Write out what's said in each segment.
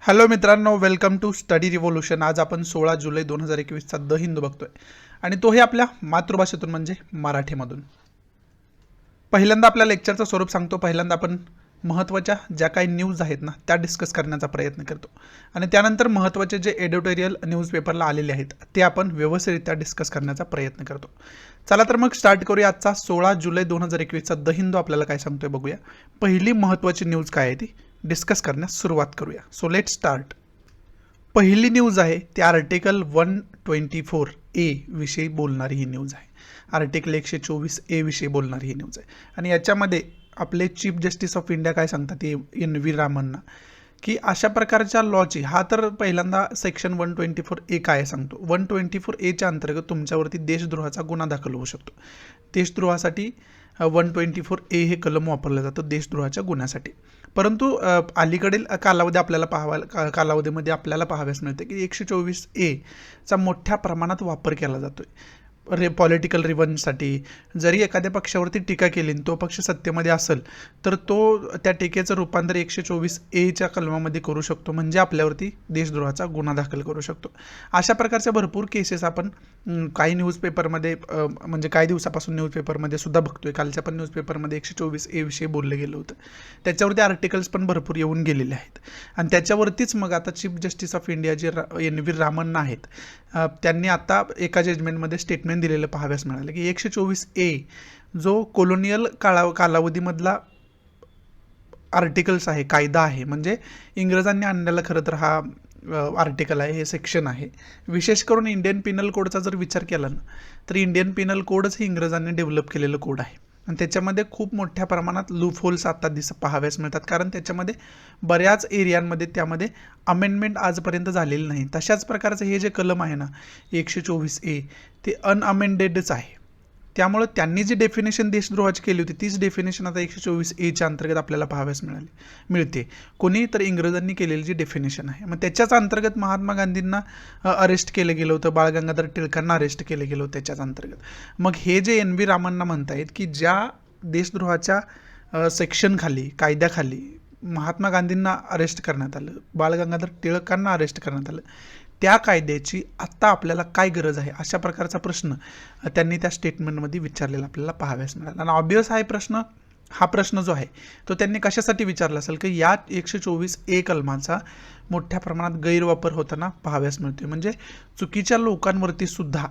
Hello मित्रांनो, welcome to study revolution. आज आपण 16 जुलै 2021चा द हिंदू बघतोय आणि तोही आपल्या मातृभाषेतून म्हणजे मराठीमधून. पहिल्यांदा आपल्या लेक्चरचं स्वरूप सांगतो. पहिल्यांदा आपण महत्त्वाच्या ज्या काही न्यूज आहेत ना त्या डिस्कस करण्याचा प्रयत्न करतो आणि त्यानंतर महत्त्वाचे जे एडिटोरियल न्यूजपेपरला आलेले आहेत ते आपण व्यवस्थितरित्या डिस्कस करण्याचा प्रयत्न करतो. चला तर मग स्टार्ट करूया. आजचा 16 जुलै 2021चा द हिंदू आपल्याला काय सांगतोय बघूया. पहिली महत्त्वाची न्यूज काय आहे ती डिस्कस करण्यास सुरुवात करूया. So let start. पहिली न्यूज आहे ती आर्टिकल 124A विषयी बोलणारी ही न्यूज आहे. आर्टिकल 124A विषयी बोलणारी ही न्यूज आहे आणि याच्यामध्ये आपले चीफ जस्टिस ऑफ इंडिया काय सांगतात NV रामन्ना की अशा प्रकारच्या लॉची हा तर पहिल्यांदा सेक्शन 124A काय सांगतो. 124A अंतर्गत तुमच्यावरती देशद्रोहाचा गुन्हा दाखल होऊ शकतो. देशद्रोहासाठी 124A हे कलम वापरलं जातं देशद्रोहाच्या गुन्ह्यासाठी. परंतु अलीकडील कालावधीमध्ये आपल्याला पाहाव्यास मिळते की 124A चा मोठ्या प्रमाणात वापर केला जातोय पॉलिटिकल रिव्हनसाठी. जरी एखाद्या पक्षावरती टीका केली तो पक्ष सत्तेमध्ये असेल तर तो त्या टीकेचं रूपांतर 124A कलमामध्ये करू शकतो, म्हणजे आपल्यावरती देशद्रोहाचा गुन्हा दाखल करू शकतो. अशा प्रकारच्या भरपूर केसेस आपण काही न्यूजपेपरमध्ये म्हणजे काही दिवसापासून न्यूजपेपरमध्ये सुद्धा बघतोय. कालच्या पण न्यूजपेपरमध्ये 124A विषयी बोललं गेलं होतं. त्याच्यावरती आर्टिकल्स पण भरपूर येऊन गेलेले आहेत आणि त्याच्यावरतीच मग आता चीफ जस्टिस ऑफ इंडिया जे NV रामन्ना आहेत त्यांनी आता एका जजमेंटमध्ये स्टेटमेंट दिलेलं पाहाव्यास मिळालं की 124A जो कोलोनियल कालावधीमधला आर्टिकल्स आहे, कायदा आहे, म्हणजे इंग्रजांनी आणलेला खरं तर हा आर्टिकल आहे, हे सेक्शन आहे. विशेष करून इंडियन पिनल कोडचा जर विचार केला ना तर इंडियन पिनल कोडच हे इंग्रजांनी डेव्हलप केलेलं कोड आहे आणि त्याच्यामध्ये खूप मोठ्या प्रमाणात लूप होल्स आता पाहाव्यास मिळतात, कारण त्याच्यामध्ये बऱ्याच एरियांमध्ये त्यामध्ये अमेंडमेंट आजपर्यंत झालेली नाही. तशाच प्रकारचं हे जे कलम आहे ना 124A ते अनअमेंडेडच आहे. त्यामुळे त्यांनी जी डेफिनेशन देशद्रोहाची केली होती तीच डेफिनेशन आता 124A अंतर्गत आपल्याला पाहाव्यास मिळते. कोणी तर इंग्रजांनी केलेली जी डेफिनेशन आहे. मग त्याच्याच अंतर्गत महात्मा गांधींना अरेस्ट केलं गेलं होतं, बाळ गंगाधर टिळकांना अरेस्ट केलं गेलं होतं त्याच्याच अंतर्गत. मग हे जे NV रामन्ना म्हणतायत की ज्या देशद्रोहाच्या सेक्शनखाली, कायद्याखाली महात्मा गांधींना अरेस्ट करण्यात आलं, बाळ गंगाधर टिळकांना अरेस्ट करण्यात आलं, त्या कायद्याची आत्ता आपल्याला काय गरज आहे, अशा प्रकारचा प्रश्न त्यांनी त्या स्टेटमेंटमध्ये विचारलेला आपल्याला पाहाव्यास मिळाला. आणि ऑब्वियस हा प्रश्न जो आहे तो त्यांनी कशासाठी विचारला असेल की या 124A कलमाचा मोठ्या प्रमाणात गैरवापर होताना पाहाव्यास मिळतोय. म्हणजे चुकीच्या लोकांवरती सुद्धा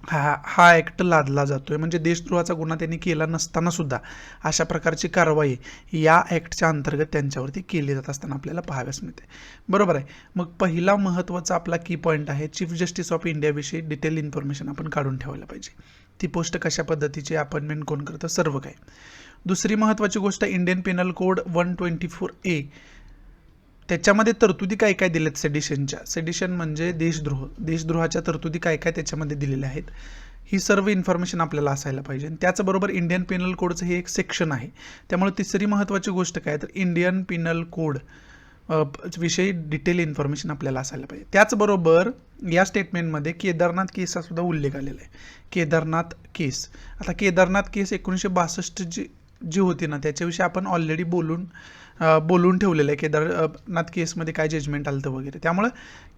हा ॲक्ट लादला जातोय. म्हणजे देशद्रोहाचा गुन्हा त्यांनी केला नसताना सुद्धा अशा प्रकारची कारवाई या ॲक्टच्या अंतर्गत त्यांच्यावरती केली जात असताना आपल्याला पाहाव्यास मिळते. बरोबर आहे. मग पहिला महत्त्वाचा आपला की पॉईंट आहे चीफ जस्टिस ऑफ इंडियाविषयी डिटेल इन्फॉर्मेशन आपण काढून ठेवायला पाहिजे. ती पोस्ट कशा पद्धतीची, अपॉइंटमेंट कोण करतं, सर्व काय. दुसरी महत्त्वाची गोष्ट इंडियन पिनल कोड 124A त्याच्यामध्ये तरतुदी काय काय दिल्यात सेडिशन म्हणजे देशद्रोहाच्या तरतुदी काय काय त्याच्यामध्ये दिलेल्या आहेत, ही सर्व इन्फॉर्मेशन आपल्याला असायला पाहिजे. त्याचबरोबर इंडियन पिनल कोडचं हे एक सेक्शन आहे. त्यामुळे तिसरी महत्त्वाची गोष्ट काय तर इंडियन पिनल कोड विषयी डिटेल इन्फॉर्मेशन आपल्याला असायला पाहिजे. त्याचबरोबर या स्टेटमेंटमध्ये केदारनाथ केसचा सुद्धा उल्लेख आलेला आहे. केदारनाथ केस, आता केदारनाथ केस 1962 जी होती ना त्याच्याविषयी आपण ऑलरेडी बोलून ठेवलेलं आहे. केदारनाथ केसमध्ये काय जजमेंट आलं वगैरे. त्यामुळे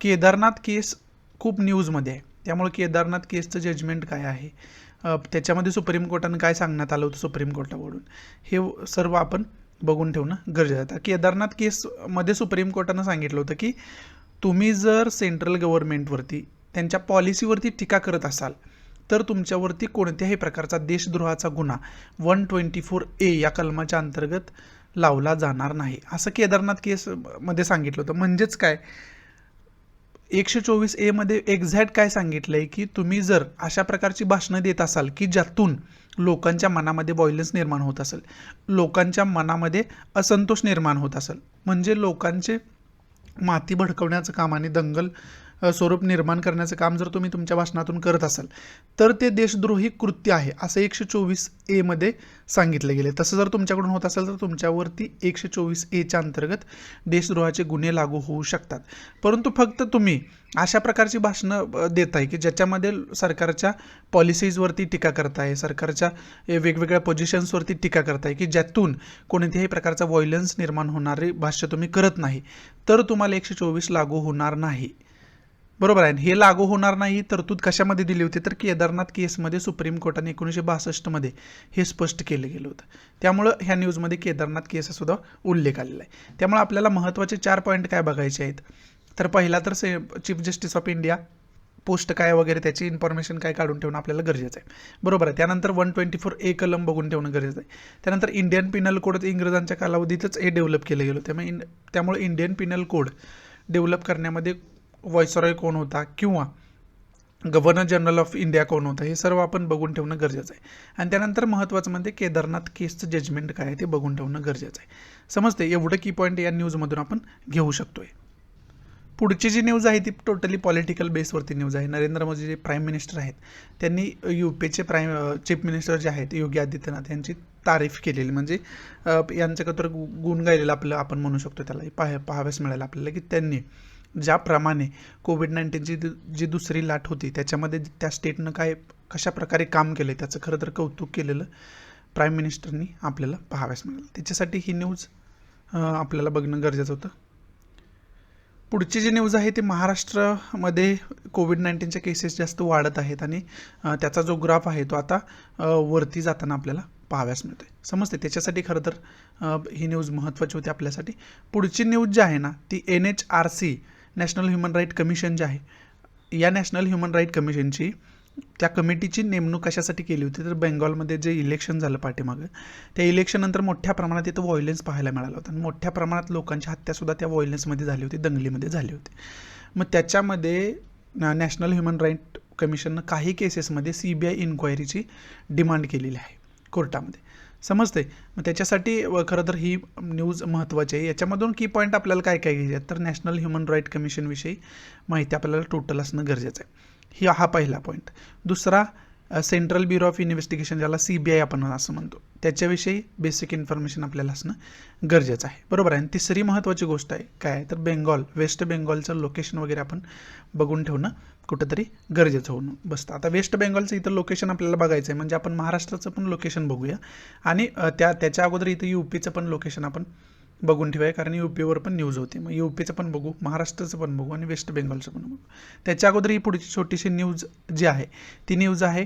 केदारनाथ केस खूप न्यूजमध्ये आहे. त्यामुळे केदारनाथ केसचं जजमेंट काय आहे, त्याच्यामध्ये सुप्रीम कोर्टानं काय सांगण्यात आलं होतं सुप्रीम कोर्टाकडून, हे सर्व आपण बघून ठेवणं गरजेचं आहे. केदारनाथ केसमध्ये सुप्रीम कोर्टानं सांगितलं होतं की तुम्ही जर सेंट्रल गव्हर्नमेंटवरती त्यांच्या पॉलिसीवरती टीका करत असाल तर तुमच्यावरती कोणत्याही प्रकारचा देशद्रोहाचा गुन्हा 124A या कलमाच्या अंतर्गत लावला जाणार नाही, असं केदारनाथ केसमध्ये सांगितलं होतं. म्हणजेच काय 124A मध्ये एक्झॅक्ट काय सांगितलंय की तुम्ही जर अशा प्रकारची भाषणं देत असाल की ज्यातून लोकांच्या मनामध्ये व्हायलन्स निर्माण होत असेल, लोकांच्या मनामध्ये असंतोष निर्माण होत असेल, म्हणजे लोकांचे माती भडकवण्याचं काम आणि दंगल स्वरूप निर्माण करण्याचं काम जर तुम्ही तुमच्या भाषणातून करत असाल तर ते देशद्रोही कृत्य आहे असं 124A मध्ये सांगितलं गेले. तसं जर तुमच्याकडून होत असेल तर तुमच्यावरती 124A अंतर्गत देशद्रोहाचे गुन्हे लागू होऊ शकतात. परंतु फक्त तुम्ही अशा प्रकारची भाषणं देताय की ज्याच्यामध्ये सरकारच्या पॉलिसीजवरती टीका करताय, सरकारच्या वेगवेगळ्या पोझिशन्सवरती टीका करताय की ज्यातून कोणत्याही प्रकारचा व्हायलन्स निर्माण होणारे भाष्य तुम्ही करत नाही, तर तुम्हाला 124 लागू होणार नाही. बरोबर आहे. हे लागू होणार नाही तरतूद कशामध्ये दिली होती तर केदारनाथ केसमध्ये सुप्रीम कोर्टाने 1962 मध्ये हे स्पष्ट केलं गेलं होतं. त्यामुळं ह्या न्यूजमध्ये केदारनाथ केसचा सुद्धा उल्लेख आलेला आहे. त्यामुळे आपल्याला महत्त्वाचे 4 पॉईंट काय बघायचे आहेत. तर पहिला तर chief justice of India post काय वगैरे त्याची इन्फॉर्मेशन काय काढून ठेवणं आपल्याला गरजेचं आहे. बरोबर आहे. त्यानंतर 124A कलम बघून ठेवणं गरजेचं आहे. त्यानंतर इंडियन पिनल कोड इंग्रजांच्या कालावधीतच हे डेव्हलप केलं गेलं. त्यामुळे इंडियन पिनल कोड डेव्हलप करण्यामध्ये व्हायसरॉय कोण होता किंवा गव्हर्नर जनरल ऑफ इंडिया कोण होता हे सर्व आपण बघून ठेवणं गरजेचं आहे. आणि त्यानंतर महत्त्वाचं म्हणजे केदारनाथ केसचं जजमेंट काय आहे ते बघून ठेवणं गरजेचं आहे. समजते. एवढं की पॉईंट या न्यूजमधून आपण घेऊ शकतोय. पुढची जी न्यूज आहे ती टोटली पॉलिटिकल बेसवरती न्यूज आहे. नरेंद्र मोदी जे प्राईम मिनिस्टर आहेत त्यांनी UPचे चीफ मिनिस्टर जे आहेत योगी आदित्यनाथ यांची तारीफ केलेली, म्हणजे यांचं तर गुण गायलेलं आपलं आपण म्हणू शकतो. त्याला पाहाव्यास मिळालं आपल्याला की त्यांनी ज्याप्रमाणे कोविड-19ची जी दुसरी लाट होती त्याच्यामध्ये त्या स्टेटनं कशा प्रकारे काम केलं त्याचं खरं तर कौतुक केलेलं प्राईम मिनिस्टरनी आपल्याला पाहाव्यास मिळालं. त्याच्यासाठी ही न्यूज आपल्याला बघणं गरजेचं होतं. पुढची जी न्यूज आहे ती महाराष्ट्रामध्ये कोविड-19च्या केसेस जास्त वाढत आहेत आणि त्याचा जो ग्राफ आहे तो आता वरती जाताना आपल्याला पाहाव्यास मिळतोय. समजते. त्याच्यासाठी खरं तर ही न्यूज महत्त्वाची होती आपल्यासाठी. पुढची न्यूज जी आहे ना ती NHRC national human right commission जे आहे, या नॅशनल ह्युमन राईट कमिशनची त्या कमिटीची नेमणूक कशासाठी केली होती तर बेंगॉलमध्ये जे इलेक्शन झालं पाठीमागं त्या इलेक्शननंतर मोठ्या प्रमाणात इथं व्हायलन्स पाहायला मिळालं होतं आणि मोठ्या प्रमाणात लोकांची हत्यासुद्धा त्या व्हायलन्समध्ये झाली होती, दंगलीमध्ये झाली होती. मग त्याच्यामध्ये नॅशनल ह्युमन राईट कमिशननं काही केसेसमध्ये CBI इन्क्वायरीची डिमांड केलेली आहे कोर्टामध्ये. समजते. मग त्याच्यासाठी खरं तर ही न्यूज महत्त्वाची आहे. याच्यामधून की पॉईंट आपल्याला काय काय घ्यायचे आहेत तर नॅशनल ह्युमन राईट कमिशनविषयी माहिती आपल्याला टोटल असणं गरजेचं आहे. हा पहिला पॉईंट. दुसरा सेंट्रल ब्युरो ऑफ इन्व्हेस्टिगेशन ज्याला CBI आपण असं म्हणतो त्याच्याविषयी बेसिक इन्फॉर्मेशन आपल्याला असणं गरजेचं आहे. बरोबर आहे. आणि तिसरी महत्त्वाची गोष्ट आहे काय तर वेस्ट बेंगॉलचं लोकेशन वगैरे आपण बघून ठेवणं कुठंतरी गरजेचं होणं बसतं. आता वेस्ट बेंगॉलचं इथं लोकेशन आपल्याला बघायचं आहे म्हणजे आपण महाराष्ट्राचं पण लोकेशन बघूया आणि त्याच्या अगोदर इथं UPचं पण लोकेशन आपण बघून ठेवाय कारण UPवर पण न्यूज होती. मग UPचं पण बघू, महाराष्ट्राचं पण बघू आणि वेस्ट बेंगॉलचं पण बघू. त्याच्या अगोदर ही पुढची छोटीशी न्यूज जी आहे ती न्यूज आहे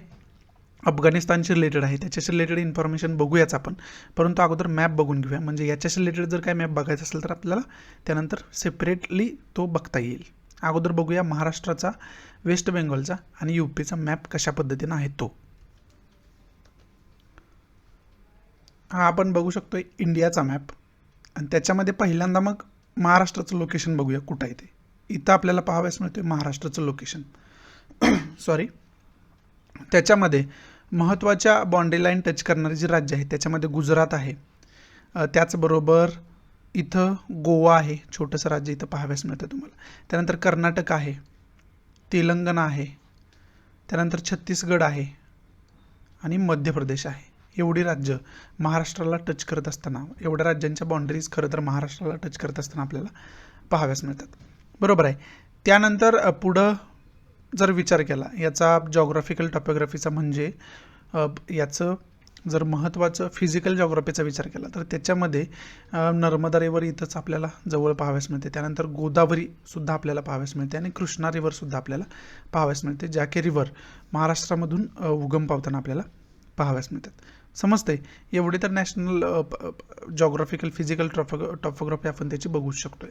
अफगाणिस्तानशी रिलेटेड आहे. त्याच्याशी रिलेटेड इन्फॉर्मेशन बघूयाच आपण, परंतु अगोदर मॅप बघून घेऊया. म्हणजे याच्याशी रिलेटेड जर काय मॅप बघायचा असेल तर आपल्याला त्यानंतर सेपरेटली तो बघता येईल. अगोदर बघूया महाराष्ट्राचा, वेस्ट बेंगॉलचा आणि UPचा मॅप कशा पद्धतीनं आहे तो. हा आपण बघू शकतोय इंडियाचा मॅप आणि त्याच्यामध्ये पहिल्यांदा मग महाराष्ट्राचं लोकेशन बघूया कुठं आहे ते. इथं आपल्याला पाहाव्यास मिळतोय महाराष्ट्राचं लोकेशन सॉरी. त्याच्यामध्ये महत्त्वाच्या बाउंड्री लाईन टच करणारे जे राज्य आहेत त्याच्यामध्ये गुजरात आहे, त्याचबरोबर इथं गोवा आहे, छोटंसं राज्य इथं पाहाव्यास मिळतं तुम्हाला. त्यानंतर कर्नाटक आहे, तेलंगणा आहे, त्यानंतर छत्तीसगड आहे आणि मध्य प्रदेश आहे. एवढी राज्य महाराष्ट्राला टच करत असताना, एवढ्या राज्यांच्या बाउंड्रीज खरं तर महाराष्ट्राला टच करत असताना आपल्याला पाहाव्यास मिळतात. बरोबर आहे. त्यानंतर पुढं जर विचार केला याचा जॉग्राफिकल टॉपोग्राफीचा म्हणजे याचं जर महत्त्वाचं फिजिकल जॉग्राफीचा विचार केला तर त्याच्यामध्ये नर्मदा रिवर इथंच आपल्याला जवळ पाहाव्यास मिळते. त्यानंतर गोदावरीसुद्धा आपल्याला पाहाव्यास मिळते आणि कृष्णा रिव्हरसुद्धा आपल्याला पाहाव्यास मिळते, ज्या की रिव्हर महाराष्ट्रामधून उगम पावताना आपल्याला पाहाव्यास मिळतात. समजते. एवढे तर नॅशनल जॉग्राफिकल फिजिकल टॉपोग्राफी आपण त्याची बघू शकतोय.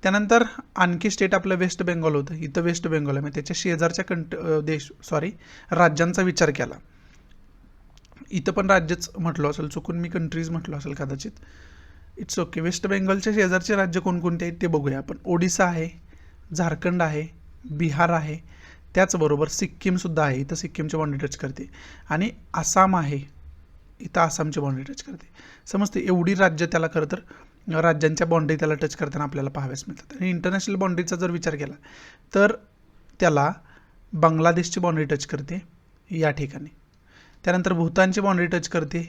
त्यानंतर आणखी स्टेट आपलं वेस्ट बेंगॉल होतं. इथं वेस्ट बेंगॉल आहे, मग त्याच्या शेजारच्या राज्यांचा विचार केला. इथं पण राज्यच म्हटलं असेल, चुकून मी कंट्रीज म्हटलं असेल कदाचित, इट्स ओके. वेस्ट बेंगॉलच्या शेजारचे राज्य कोणकोणते आहेत ते बघूया आपण. ओडिसा आहे, झारखंड आहे, बिहार आहे, त्याचबरोबर सिक्कीमसुद्धा आहे. इथं सिक्कीमची बाउंड्री टच करते आणि आसाम आहे, इथं आसामची बाउंड्री टच करते. समजते. एवढी राज्य त्याला खरं तर राज्यांच्या बाउंड्री त्याला टच करताना आपल्याला पाहाव्यास मिळतात. आणि इंटरनॅशनल बाउंड्रीचा जर विचार केला तर त्याला बांगलादेशची बाउंड्री टच करते या ठिकाणी. त्यानंतर भूतानची बाउंड्री टच करते,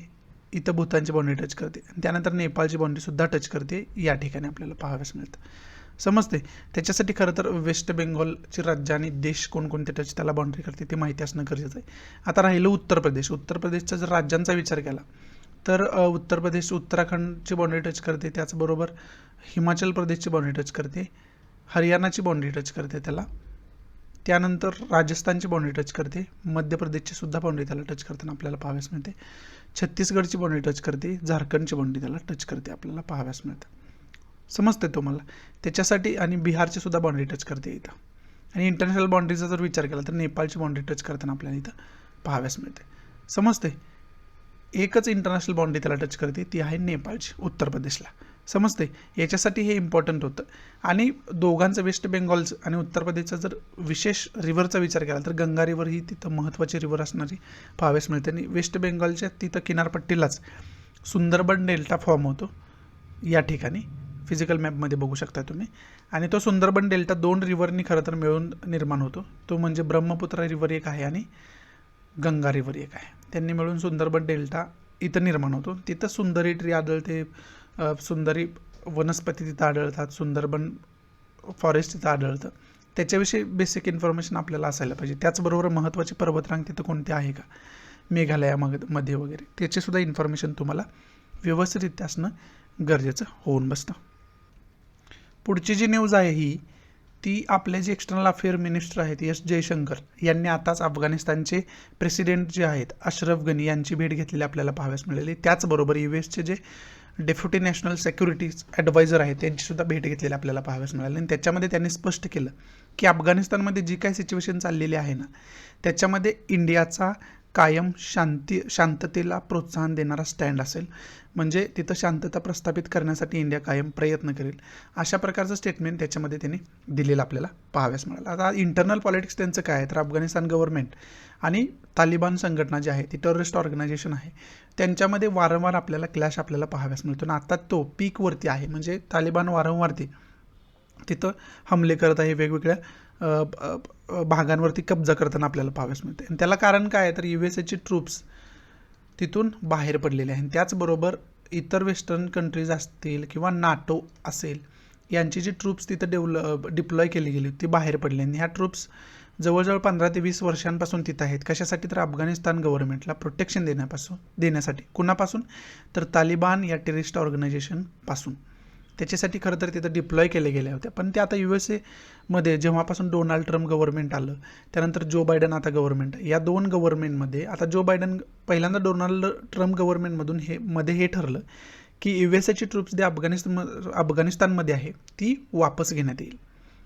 इथं भूतानची बाउंड्री टच करते. आणि त्यानंतर नेपाळची बाउंड्रीसुद्धा टच करते या ठिकाणी आपल्याला पाहाव्यास मिळतं. समजते. त्याच्यासाठी खरं तर वेस्ट बेंगॉलची राज्य आणि देश कोणकोणते टच त्याला बाउंड्री करते ते माहिती असणं गरजेचं आहे. आता राहिलं उत्तर प्रदेश. उत्तर प्रदेशचा जर राज्यांचा विचार केला तर उत्तर प्रदेश उत्तराखंडची बाउंड्री टच करते, त्याचबरोबर हिमाचल प्रदेशची बाउंड्री टच करते, हरियाणाची बाउंड्री टच करते त्याला, त्यानंतर राजस्थानची बाउंड्री टच करते, मध्य प्रदेशची सुद्धा बाउंड्री त्याला टच करताना आपल्याला पाहाव्यास मिळते, छत्तीसगडची बाउंड्री टच करते, झारखंडची बाउंड्री त्याला टच करते आपल्याला पाहाव्यास मिळतं. समजते तुम्हाला. त्याच्यासाठी आणि बिहारची सुद्धा बाउंड्री टच करते इथं. आणि इंटरनॅशनल बाउंड्रीचा जर विचार केला तर नेपाळची बाउंड्री टच करताना आपल्याला इथं पाहाव्यास मिळते. समजते. एकच इंटरनॅशनल बाउंड्री त्याला टच करते, ती आहे नेपाळची उत्तर प्रदेशला. समजते. याच्यासाठी हे इम्पॉर्टंट होतं. आणि दोघांचं वेस्ट बेंगॉलचं आणि उत्तर प्रदेशचा जर विशेष रिव्हरचा विचार केला तर गंगा रिव्हर ही तिथं महत्त्वाची रिव्हर असणारी पाहाव्यास मिळते. आणि वेस्ट बेंगॉलच्या तिथं किनारपट्टीलाच सुंदरबन डेल्टा फॉर्म होतो या ठिकाणी. फिजिकल मॅपमध्ये बघू शकता तुम्ही. आणि तो सुंदरबन डेल्टा 2 रिव्हरनी खरं तर मिळून निर्माण होतो. तो म्हणजे ब्रह्मपुत्रा रिव्हर एक आहे आणि गंगा रिव्हर एक आहे. त्यांनी मिळून सुंदरबन डेल्टा इथं निर्माण होतो. तिथं सुंदरी ट्री आढळते, सुंदरी वनस्पती तिथं आढळतात, सुंदरबन फॉरेस्ट तिथं आढळतं. त्याच्याविषयी बेसिक इन्फॉर्मेशन आपल्याला असायला पाहिजे. त्याचबरोबर महत्त्वाची पर्वतरांग तिथं कोणते आहे का मेघालयामध्ये वगैरे त्याचीसुद्धा इन्फॉर्मेशन तुम्हाला व्यवस्थितरित्या असणं गरजेचं होऊन बसतं. पुढची जी न्यूज आहे ही ती आपले जे एक्सटर्नल अफेअर मिनिस्टर आहेत एस जयशंकर यांनी आताच अफगाणिस्तानचे प्रेसिडेंट जे आहेत अशरफ गनी यांची भेट घेतलेली आपल्याला पाहाव्यास मिळाली. त्याचबरोबर यूएसचे जे डेप्युटी नॅशनल सेक्युरिटी ॲडवायझर आहेत त्यांचीसुद्धा भेट घेतलेली आपल्याला पाहाव्यास मिळाली. आणि त्याच्यामध्ये त्यांनी स्पष्ट केलं की अफगाणिस्तानमध्ये जी काही सिच्युएशन चाललेली आहे ना त्याच्यामध्ये इंडियाचा कायम शांततेला प्रोत्साहन देणारा स्टँड असेल. म्हणजे तिथं शांतता प्रस्थापित करण्यासाठी इंडिया कायम प्रयत्न करेल, अशा प्रकारचं स्टेटमेंट त्याच्यामध्ये त्यांनी दिलेलं आपल्याला पाहाव्यास मिळालं. आता इंटरनल पॉलिटिक्स त्यांचं काय आहे तर अफगाणिस्तान गव्हर्नमेंट आणि तालिबान संघटना जी आहे ती टेररिस्ट ऑर्गनायझेशन आहे त्यांच्यामध्ये वारंवार आपल्याला क्लॅश आपल्याला पाहाव्यास मिळतो. आणि आता तो पीकवरती आहे. म्हणजे तालिबान वारंवार तिथं हमले करत आहे, वेगवेगळ्या भागांवरती कब्जा करताना आपल्याला पाहाव्यास मिळते. आणि त्याला कारण काय आहे तर USA ट्रूप्स तिथून बाहेर पडलेले आहेत. त्याचबरोबर इतर वेस्टर्न कंट्रीज असतील किंवा नाटो असेल यांची जी ट्रूप्स तिथं डिप्लॉय केली गेली ती बाहेर पडली. आणि ह्या ट्रूप्स जवळजवळ 15 ते 20 वर्षांपासून तिथं आहेत. कशासाठी तर अफगाणिस्तान गव्हर्नमेंटला प्रोटेक्शन देण्यासाठी. कुणापासून तर तालिबान या टेररिस्ट ऑर्गनायझेशनपासून. त्याच्यासाठी खरं तर तिथं डिप्लॉय केले गेल्या होत्या. पण ते आता USA जेव्हापासून डोनाल्ड ट्रम्प गव्हर्नमेंट आलं त्यानंतर जो बायडन आता गव्हर्नमेंट या दोन गव्हर्नमेंटमध्ये आता जो बायडन पहिल्यांदा डोनाल्ड ट्रम्प गव्हर्नमेंटमधून मध्ये हे ठरलं की USA ट्रूप्स जे अफगाणिस्तानमध्ये आहे ती वापस घेण्यात येईल.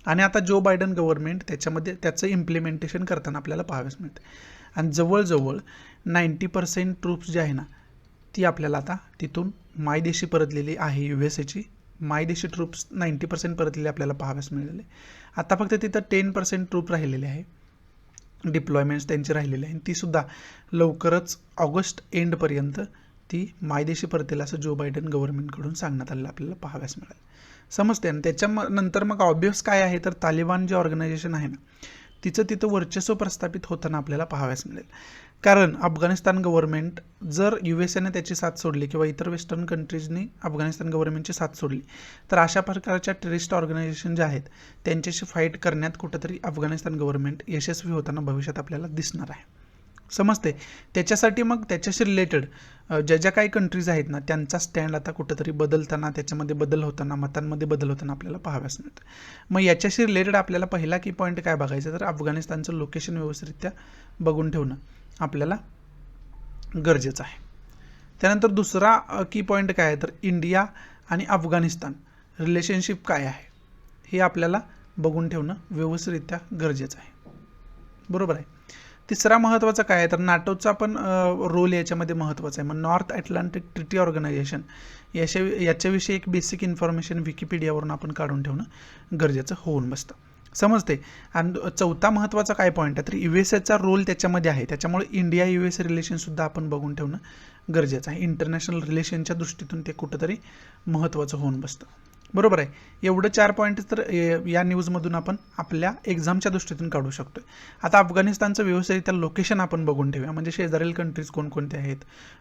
आणि आता जो बायडन गव्हर्नमेंट त्याच्यामध्ये त्याचं इम्प्लिमेंटेशन करताना आपल्याला पाहाव्यास मिळते. आणि जवळजवळ 90% ट्रूप्स जे आहे ना ती आपल्याला आता तिथून मायदेशी परतलेली आहे. USA मायदेशी ट्रूप्स 90% परतलेले आपल्याला पाहाव्यास मिळालेले. आता फक्त तिथं 10% ट्रूप राहिलेले आहे, डिप्लॉयमेंट्स त्यांचे राहिलेले आहे. तीसुद्धा लवकरच ऑगस्ट एंडपर्यंत ती मायदेशी परतेल असं जो बायडन गव्हर्नमेंटकडून सांगण्यात आलेलं आपल्याला पाहाव्यास मिळालं. समजते. आणि त्याच्यानंतर मग ऑब्वियस काय आहे तर तालिबान जे ऑर्गनायझेशन आहे ना तिचं तिथं वर्चस्व प्रस्थापित होताना आपल्याला पाहाव्यास मिळेल. कारण अफगाणिस्तान गव्हर्नमेंट जर USAने त्याची साथ सोडली किंवा इतर वेस्टर्न कंट्रीजनी अफगाणिस्तान गव्हर्नमेंटची साथ सोडली तर अशा प्रकारच्या टेररिस्ट ऑर्गनायझेशन ज्या आहेत त्यांच्याशी फाईट करण्यात कुठंतरी अफगाणिस्तान गव्हर्नमेंट यशस्वी होताना भविष्यात आपल्याला दिसणार आहे. समजते. त्याच्यासाठी मग त्याच्याशी रिलेटेड ज्या काही कंट्रीज आहेत ना त्यांचा स्टँड आता कुठंतरी बदलताना त्याच्यामध्ये बदल होताना मतांमध्ये बदल होताना आपल्याला पाहाव्यास मिळतं. मग याच्याशी रिलेटेड आपल्याला पहिला की पॉईंट काय बघायचं तर अफगाणिस्तानचं लोकेशन व्यवस्थितरित्या बघून ठेवणं आपल्याला गरजेचं आहे. त्यानंतर दुसरा की पॉईंट काय आहे तर इंडिया आणि अफगाणिस्तान रिलेशनशिप काय आहे हे आपल्याला बघून ठेवणं व्यवस्थितरित्या गरजेचं आहे. बरोबर आहे. तिसरा महत्त्वाचा काय आहे तर नाटोचा पण रोल याच्यामध्ये महत्त्वाचा आहे. मग नॉर्थ अटलांटिक ट्रिटी ऑर्गनायझेशन याच्याविषयी एक बेसिक इन्फॉर्मेशन विकिपीडियावरून आपण काढून ठेवणं गरजेचं होऊन बसतं. समजते. आणि चौथा महत्त्वाचा काय पॉईंट आहे तर USA रोल त्याच्यामध्ये आहे. त्याच्यामुळे इंडिया USA रिलेशनसुद्धा आपण बघून ठेवणं गरजेचं आहे. इंटरनॅशनल रिलेशनच्या दृष्टीतून ते कुठंतरी महत्त्वाचं होऊन बसतं. बरोबर आहे. एवढं 4 पॉईंट तर या न्यूजमधून आपण आपल्या एक्झामच्या दृष्टीतून काढू शकतो. आता अफगाणिस्तानचं व्यवस्थितरित्या लोकेशन आपण बघून ठेवूया, म्हणजे शेजारील कंट्रीज कोणकोणते आहेत,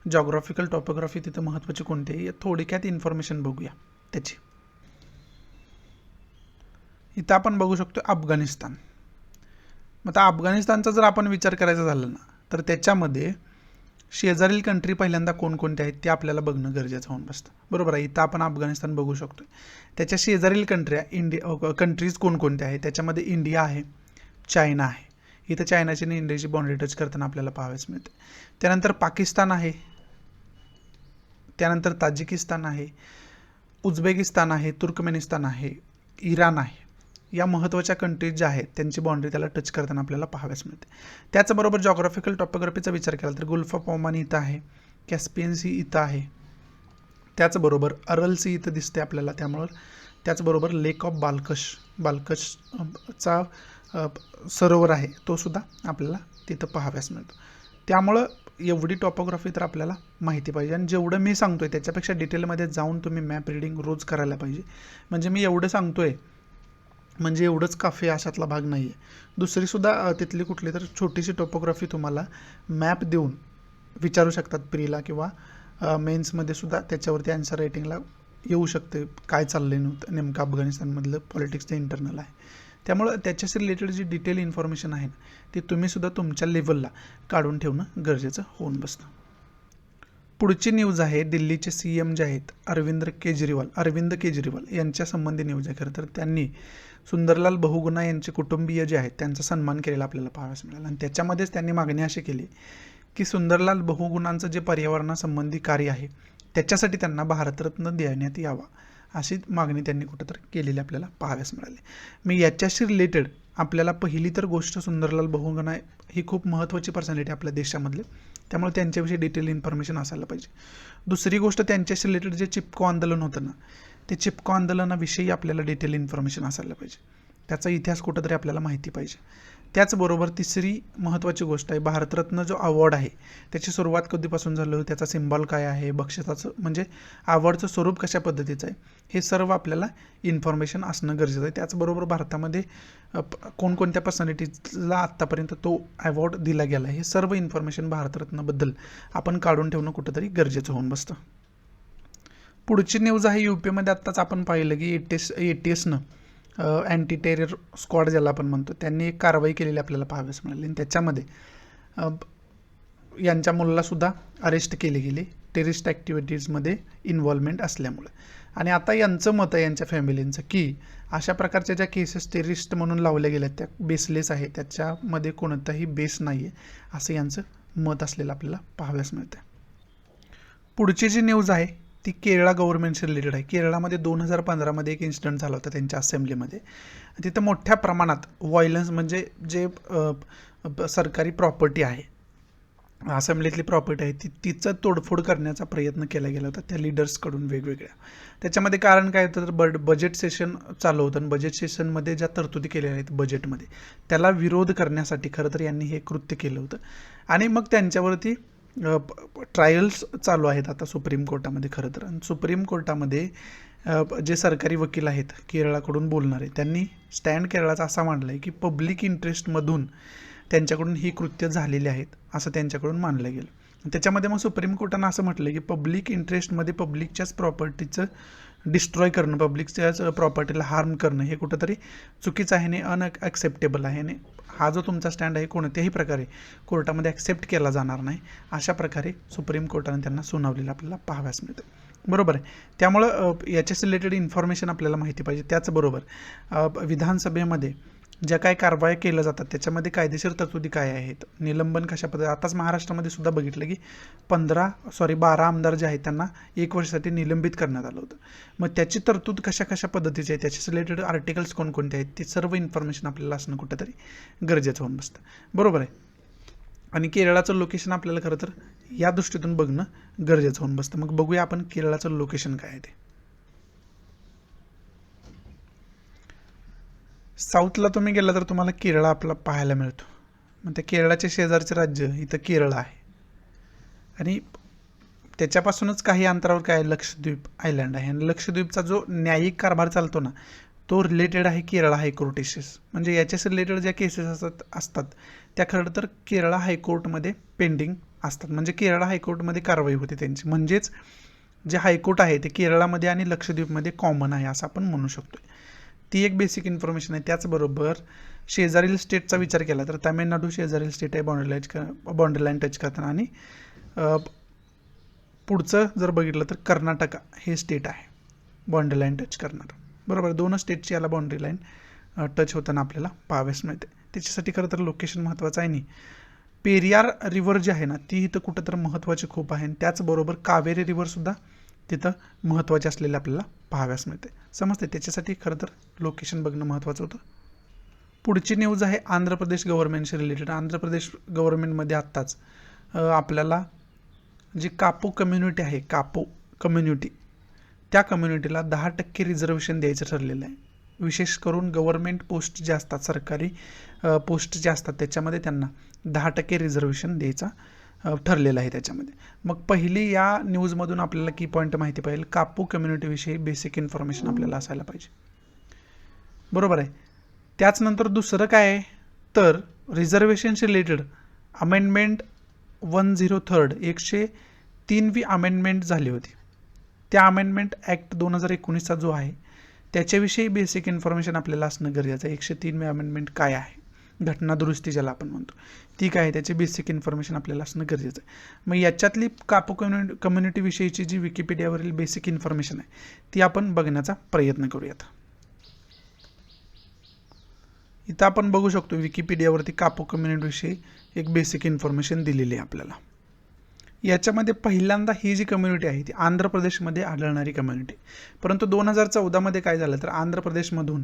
जॉग्राफिकल टॉपोग्राफी तिथं महत्त्वाची कोणती आहे, थोडक्यात इन्फॉर्मेशन बघूया त्याची. इथं आपण बघू शकतो अफगाणिस्तान. मग आता अफगाणिस्तानचा जर आपण विचार करायचा झाला ना, तर त्याच्यामध्ये शेजारील कंट्री पहिल्यांदा कोणकोणते आहेत ते आपल्याला बघणं गरजेचं होऊन बसतं. बरोबर आहे. इथं आपण अफगाणिस्तान बघू शकतो. त्याच्या शेजारील कंट्रीज कोणकोणत्या आहेत, त्याच्यामध्ये इंडिया आहे, चायना आहे. इथं चायनाची आणि इंडियाची बाउंड्री टच करताना आपल्याला पाहावयास मिळते. त्यानंतर पाकिस्तान आहे, त्यानंतर ताजिकिस्तान आहे, उझबेकिस्तान आहे, तुर्कमेनिस्तान आहे, इराण आहे. या महत्त्वाच्या कंट्रीज ज्या आहेत त्यांची बाउंड्री त्याला टच करताना आपल्याला पाहावयास मिळते. त्याचबरोबर जॉग्राफिकल टॉपोग्राफीचा विचार केला तर गुल्फ ऑफ ओमान इथं आहे, कॅस्पियन सी इथं आहे, त्याचबरोबर अरल सी इथं दिसते आपल्याला. त्याचबरोबर लेक ऑफ बाल्कसचा सरोवर आहे, तो सुद्धा आपल्याला तिथं पाहावयास मिळतो. त्यामुळं एवढी टॉपोग्राफी तर आपल्याला माहिती पाहिजे, आणि जेवढं मी सांगतोय त्याच्यापेक्षा डिटेलमध्ये जाऊन तुम्ही मॅप रीडिंग रोज करायला पाहिजे. म्हणजे मी एवढं सांगतोय म्हणजे एवढंच काफी अशातला भाग नाही आहे. दुसरीसुद्धा तिथली कुठली तर छोटीशी टोपोग्राफी तुम्हाला मॅप देऊन विचारू शकतात प्रीला, किंवा मेन्समध्ये सुद्धा त्याच्यावरती आन्सर रायटिंगला येऊ शकते. काय चाललं आहे नेमकं अफगाणिस्तानमधलं पॉलिटिक्सचं इंटरनल आहे. त्यामुळं त्याच्याशी रिलेटेड जी डिटेल इन्फॉर्मेशन आहे ती तुम्हीसुद्धा तुमच्या लेवलला काढून ठेवणं गरजेचं होऊन बसतं. पुढची न्यूज आहे दिल्लीचे CM जे आहेत अरविंद केजरीवाल यांच्या संबंधी न्यूज आहे. खरं तर त्यांनी सुंदरलाल बहुगुणा यांचे कुटुंबीय जे आहेत त्यांचा सन्मान केलेला आपल्याला पाहावयास मिळाला, आणि त्याच्यामध्येच त्यांनी मागणी अशी केली की सुंदरलाल बहुगुणांचं जे पर्यावरणासंबंधी कार्य आहे त्याच्यासाठी त्यांना भारतरत्न देण्यात यावा, अशी मागणी त्यांनी कुठंतरी केलेली आपल्याला पाहावयास मिळाली. मी याच्याशी रिलेटेड आपल्याला पहिली तर गोष्ट, सुंदरलाल बहुगुणा ही खूप महत्त्वाची पर्सनॅलिटी आपल्या देशामधले, त्यामुळे त्यांच्याविषयी डिटेल इन्फॉर्मेशन असायला पाहिजे. दुसरी गोष्ट, त्यांच्याशी रिलेटेड जे चिपको आंदोलन होतं ना, ते चिपको आंदोलनाविषयी आपल्याला डिटेल इन्फॉर्मेशन असायला पाहिजे, त्याचा इतिहास कुठंतरी आपल्याला माहिती पाहिजे. त्याचबरोबर तिसरी महत्त्वाची गोष्ट आहे, भारतरत्न जो अवॉर्ड आहे त्याची सुरुवात कधीपासून झालं, त्याचा सिम्बॉल काय आहे, बक्षिसाचं म्हणजे अवॉर्डचं स्वरूप कशा पद्धतीचं आहे, हे सर्व आपल्याला इन्फॉर्मेशन असणं गरजेचं आहे. त्याचबरोबर भारतामध्ये कोणकोणत्या पर्सनॅलिटीजला आत्तापर्यंत तो अवॉर्ड दिला गेला आहे, हे सर्व इन्फॉर्मेशन भारतरत्नबद्दल आपण काढून ठेवणं कुठंतरी गरजेचं होऊन बसतं. पुढची न्यूज आहे UPमध्ये आत्ताच आपण पाहिलं की ATSनं अँटी टेरर स्क्वॉड ज्याला आपण म्हणतो, त्यांनी एक कारवाई केलेली आपल्याला पाहावयास मिळाली, आणि त्याच्यामध्ये यांच्या मुलालासुद्धा अरेस्ट केले गेले टेररिस्ट ॲक्टिव्हिटीजमध्ये इन्व्हॉल्वमेंट असल्यामुळे. आणि आता यांचं मत आहे यांच्या फॅमिलींचं की अशा प्रकारच्या ज्या केसेस टेररिस्ट म्हणून लावल्या गेल्या त्या बेसलेस आहे, त्याच्यामध्ये कोणताही बेस नाही आहे, असं यांचं मत असलेलं आपल्याला पाहावयास मिळतं. पुढची जी न्यूज आहे ती केरळा गव्हर्नमेंटशी रिलेटेड आहे. केरळामध्ये 2015मध्ये एक इन्सिडेंट झाला होता त्यांच्या असेंब्लीमध्ये. तिथं मोठ्या प्रमाणात व्हायलन्स, म्हणजे जे सरकारी प्रॉपर्टी आहे, असेंब्लीतली प्रॉपर्टी आहे तिचं तोडफोड करण्याचा प्रयत्न केला गेला होता त्या लीडर्सकडून वेगवेगळ्या. त्याच्यामध्ये कारण काय होतं तर बजेट सेशन चालू होतं, आणि बजेट सेशनमध्ये ज्या तरतुदी केलेल्या आहेत बजेटमध्ये त्याला विरोध करण्यासाठी खरं तर यांनी हे कृत्य केलं होतं. आणि मग त्यांच्यावरती ट्रायल्स चालू आहेत आता सुप्रीम कोर्टामध्ये. खरं तर सुप्रीम कोर्टामध्ये जे सरकारी वकील आहेत केरळाकडून बोलणारे, त्यांनी स्टँड केरळाचा असा मांडला आहे की पब्लिक इंटरेस्टमधून त्यांच्याकडून ही कृत्य झालेली आहेत असं त्यांच्याकडून मानलं गेलं. त्याच्यामध्ये मग सुप्रीम कोर्टानं असं म्हटलं की पब्लिक इंटरेस्टमध्ये पब्लिकच्याच प्रॉपर्टीचं डिस्ट्रॉय करणं, पब्लिकच्याच प्रॉपर्टीला हार्म करणं हे कुठंतरी चुकीचं आहे आणि अनॲक्सेप्टेबल आहे, आणि हा जो तुमचा स्टँड आहे कोणत्याही प्रकारे कोर्टामध्ये ॲक्सेप्ट केला जाणार नाही, अशा प्रकारे सुप्रीम कोर्टाने त्यांना सुनावलेलं आपल्याला पाहावयास मिळतं. बरोबर आहे. त्यामुळं याच्याशी रिलेटेड इन्फॉर्मेशन आपल्याला माहिती पाहिजे. त्याचबरोबर विधानसभेमध्ये ज्या काही कारवाया केल्या जातात त्याच्यामध्ये कायदेशीर तरतुदी काय आहेत, निलंबन कशा पद्धती. आताच महाराष्ट्रामध्ये सुद्धा बघितलं की 12 आमदार जे आहेत त्यांना 1 वर्षासाठी निलंबित करण्यात आलं होतं. मग त्याची तरतूद कशा पद्धतीची आहे, त्याच्याशी रिलेटेड आर्टिकल्स कोणकोणते आहेत, ते सर्व इन्फॉर्मेशन आपल्याला असणं कुठंतरी गरजेचं होऊन बसतं. बरोबर आहे. आणि केरळाचं लोकेशन आपल्याला खरं तर या दृष्टीतून बघणं गरजेचं होऊन बसतं. मग बघूया आपण केरळाचं लोकेशन काय आहे ते. साऊथला तुम्ही गेला तर तुम्हाला केरळ आपला पाहायला मिळतो. मग त्या केरळाच्या शेजारचे राज्य इथं केरळ आहे, आणि त्याच्यापासूनच काही अंतरावर काय आहे, लक्षद्वीप आयलंड आहे. आणि लक्षद्वीपचा जो न्यायिक कारभार चालतो ना, तो रिलेटेड आहे केरळ हायकोर्टेशीच. म्हणजे याच्याशी रिलेटेड ज्या केसेस असतात त्या खरं तर केरळ हायकोर्टमध्ये पेंडिंग असतात. म्हणजे केरळ हायकोर्टमध्ये कारवाई होते त्यांची. म्हणजेच जे हायकोर्ट आहे ते केरळामध्ये आणि लक्षद्वीपमध्ये कॉमन आहे असं आपण म्हणू शकतो. ती एक बेसिक इन्फॉर्मेशन आहे. त्याचबरोबर शेजारील स्टेटचा विचार केला तर तामिळनाडू शेजारील स्टेट आहे बाउंड्री लाईन टच करताना. आणि पुढचं जर बघितलं तर कर्नाटका हे स्टेट आहे बाउंड्री लाईन टच करणार. बरोबर, 2 स्टेटची याला बाउंड्री लाईन टच होताना आपल्याला पाहाव्यास मिळते. त्याच्यासाठी खरं तर लोकेशन महत्त्वाचं आहे. नाही, पेरियार रिव्हर जी आहे ना ती इथं कुठं तर महत्त्वाची खूप आहे. आणि त्याचबरोबर कावेरी रिव्हरसुद्धा तिथं महत्त्वाचे असलेले आपल्याला पाहाव्यास मिळते. समजते, त्याच्यासाठी खरं तर लोकेशन बघणं महत्त्वाचं होतं. पुढची न्यूज आहे आंध्र प्रदेश गव्हर्नमेंटशी रिलेटेड. आंध्र प्रदेश गव्हर्नमेंटमध्ये आत्ताच आपल्याला जी कापू कम्युनिटी आहे, कापू कम्युनिटी, त्या कम्युनिटीला 10% रिझर्वेशन द्यायचं ठरलेलं आहे. विशेष करून गव्हर्नमेंट पोस्ट जे असतात, सरकारी पोस्ट जे असतात त्याच्यामध्ये त्यांना 10% रिझर्वेशन द्यायचा ठरलेलं आहे त्याच्यामध्ये. मग पहिली या न्यूजमधून आपल्याला की पॉईंट माहिती पाहिजे, कापू कम्युनिटीविषयी बेसिक इन्फॉर्मेशन आपल्याला असायला पाहिजे. बरोबर आहे. त्याचनंतर दुसरं काय आहे तर रिझर्वेशनशी रिलेटेड अमेंडमेंट 103 103वी अमेंडमेंट झाली होती. त्या अमेंडमेंट ॲक्ट 2019चा जो आहे त्याच्याविषयी बेसिक इन्फॉर्मेशन आपल्याला असणं गरजेचं आहे. 103वी अमेंडमेंट काय आहे, घटना दुरुस्ती ज्याला आपण म्हणतो ती काय आहे, त्याची बेसिक इन्फॉर्मेशन आपल्याला असणं गरजेचं आहे. मग याच्यातली कापू कम्युनिटीविषयीची जी विकिपीडियावरील बेसिक इन्फॉर्मेशन आहे ती आपण बघण्याचा प्रयत्न करूयात. इथं आपण बघू शकतो विकिपीडियावरती कापू कम्युनिटीविषयी एक बेसिक इन्फॉर्मेशन दिलेली आहे आपल्याला. याच्यामध्ये पहिल्यांदा ही जी कम्युनिटी आहे ती आंध्र प्रदेशमध्ये आढळणारी कम्युनिटी. परंतु 2014मध्ये काय झालं तर आंध्र प्रदेशमधून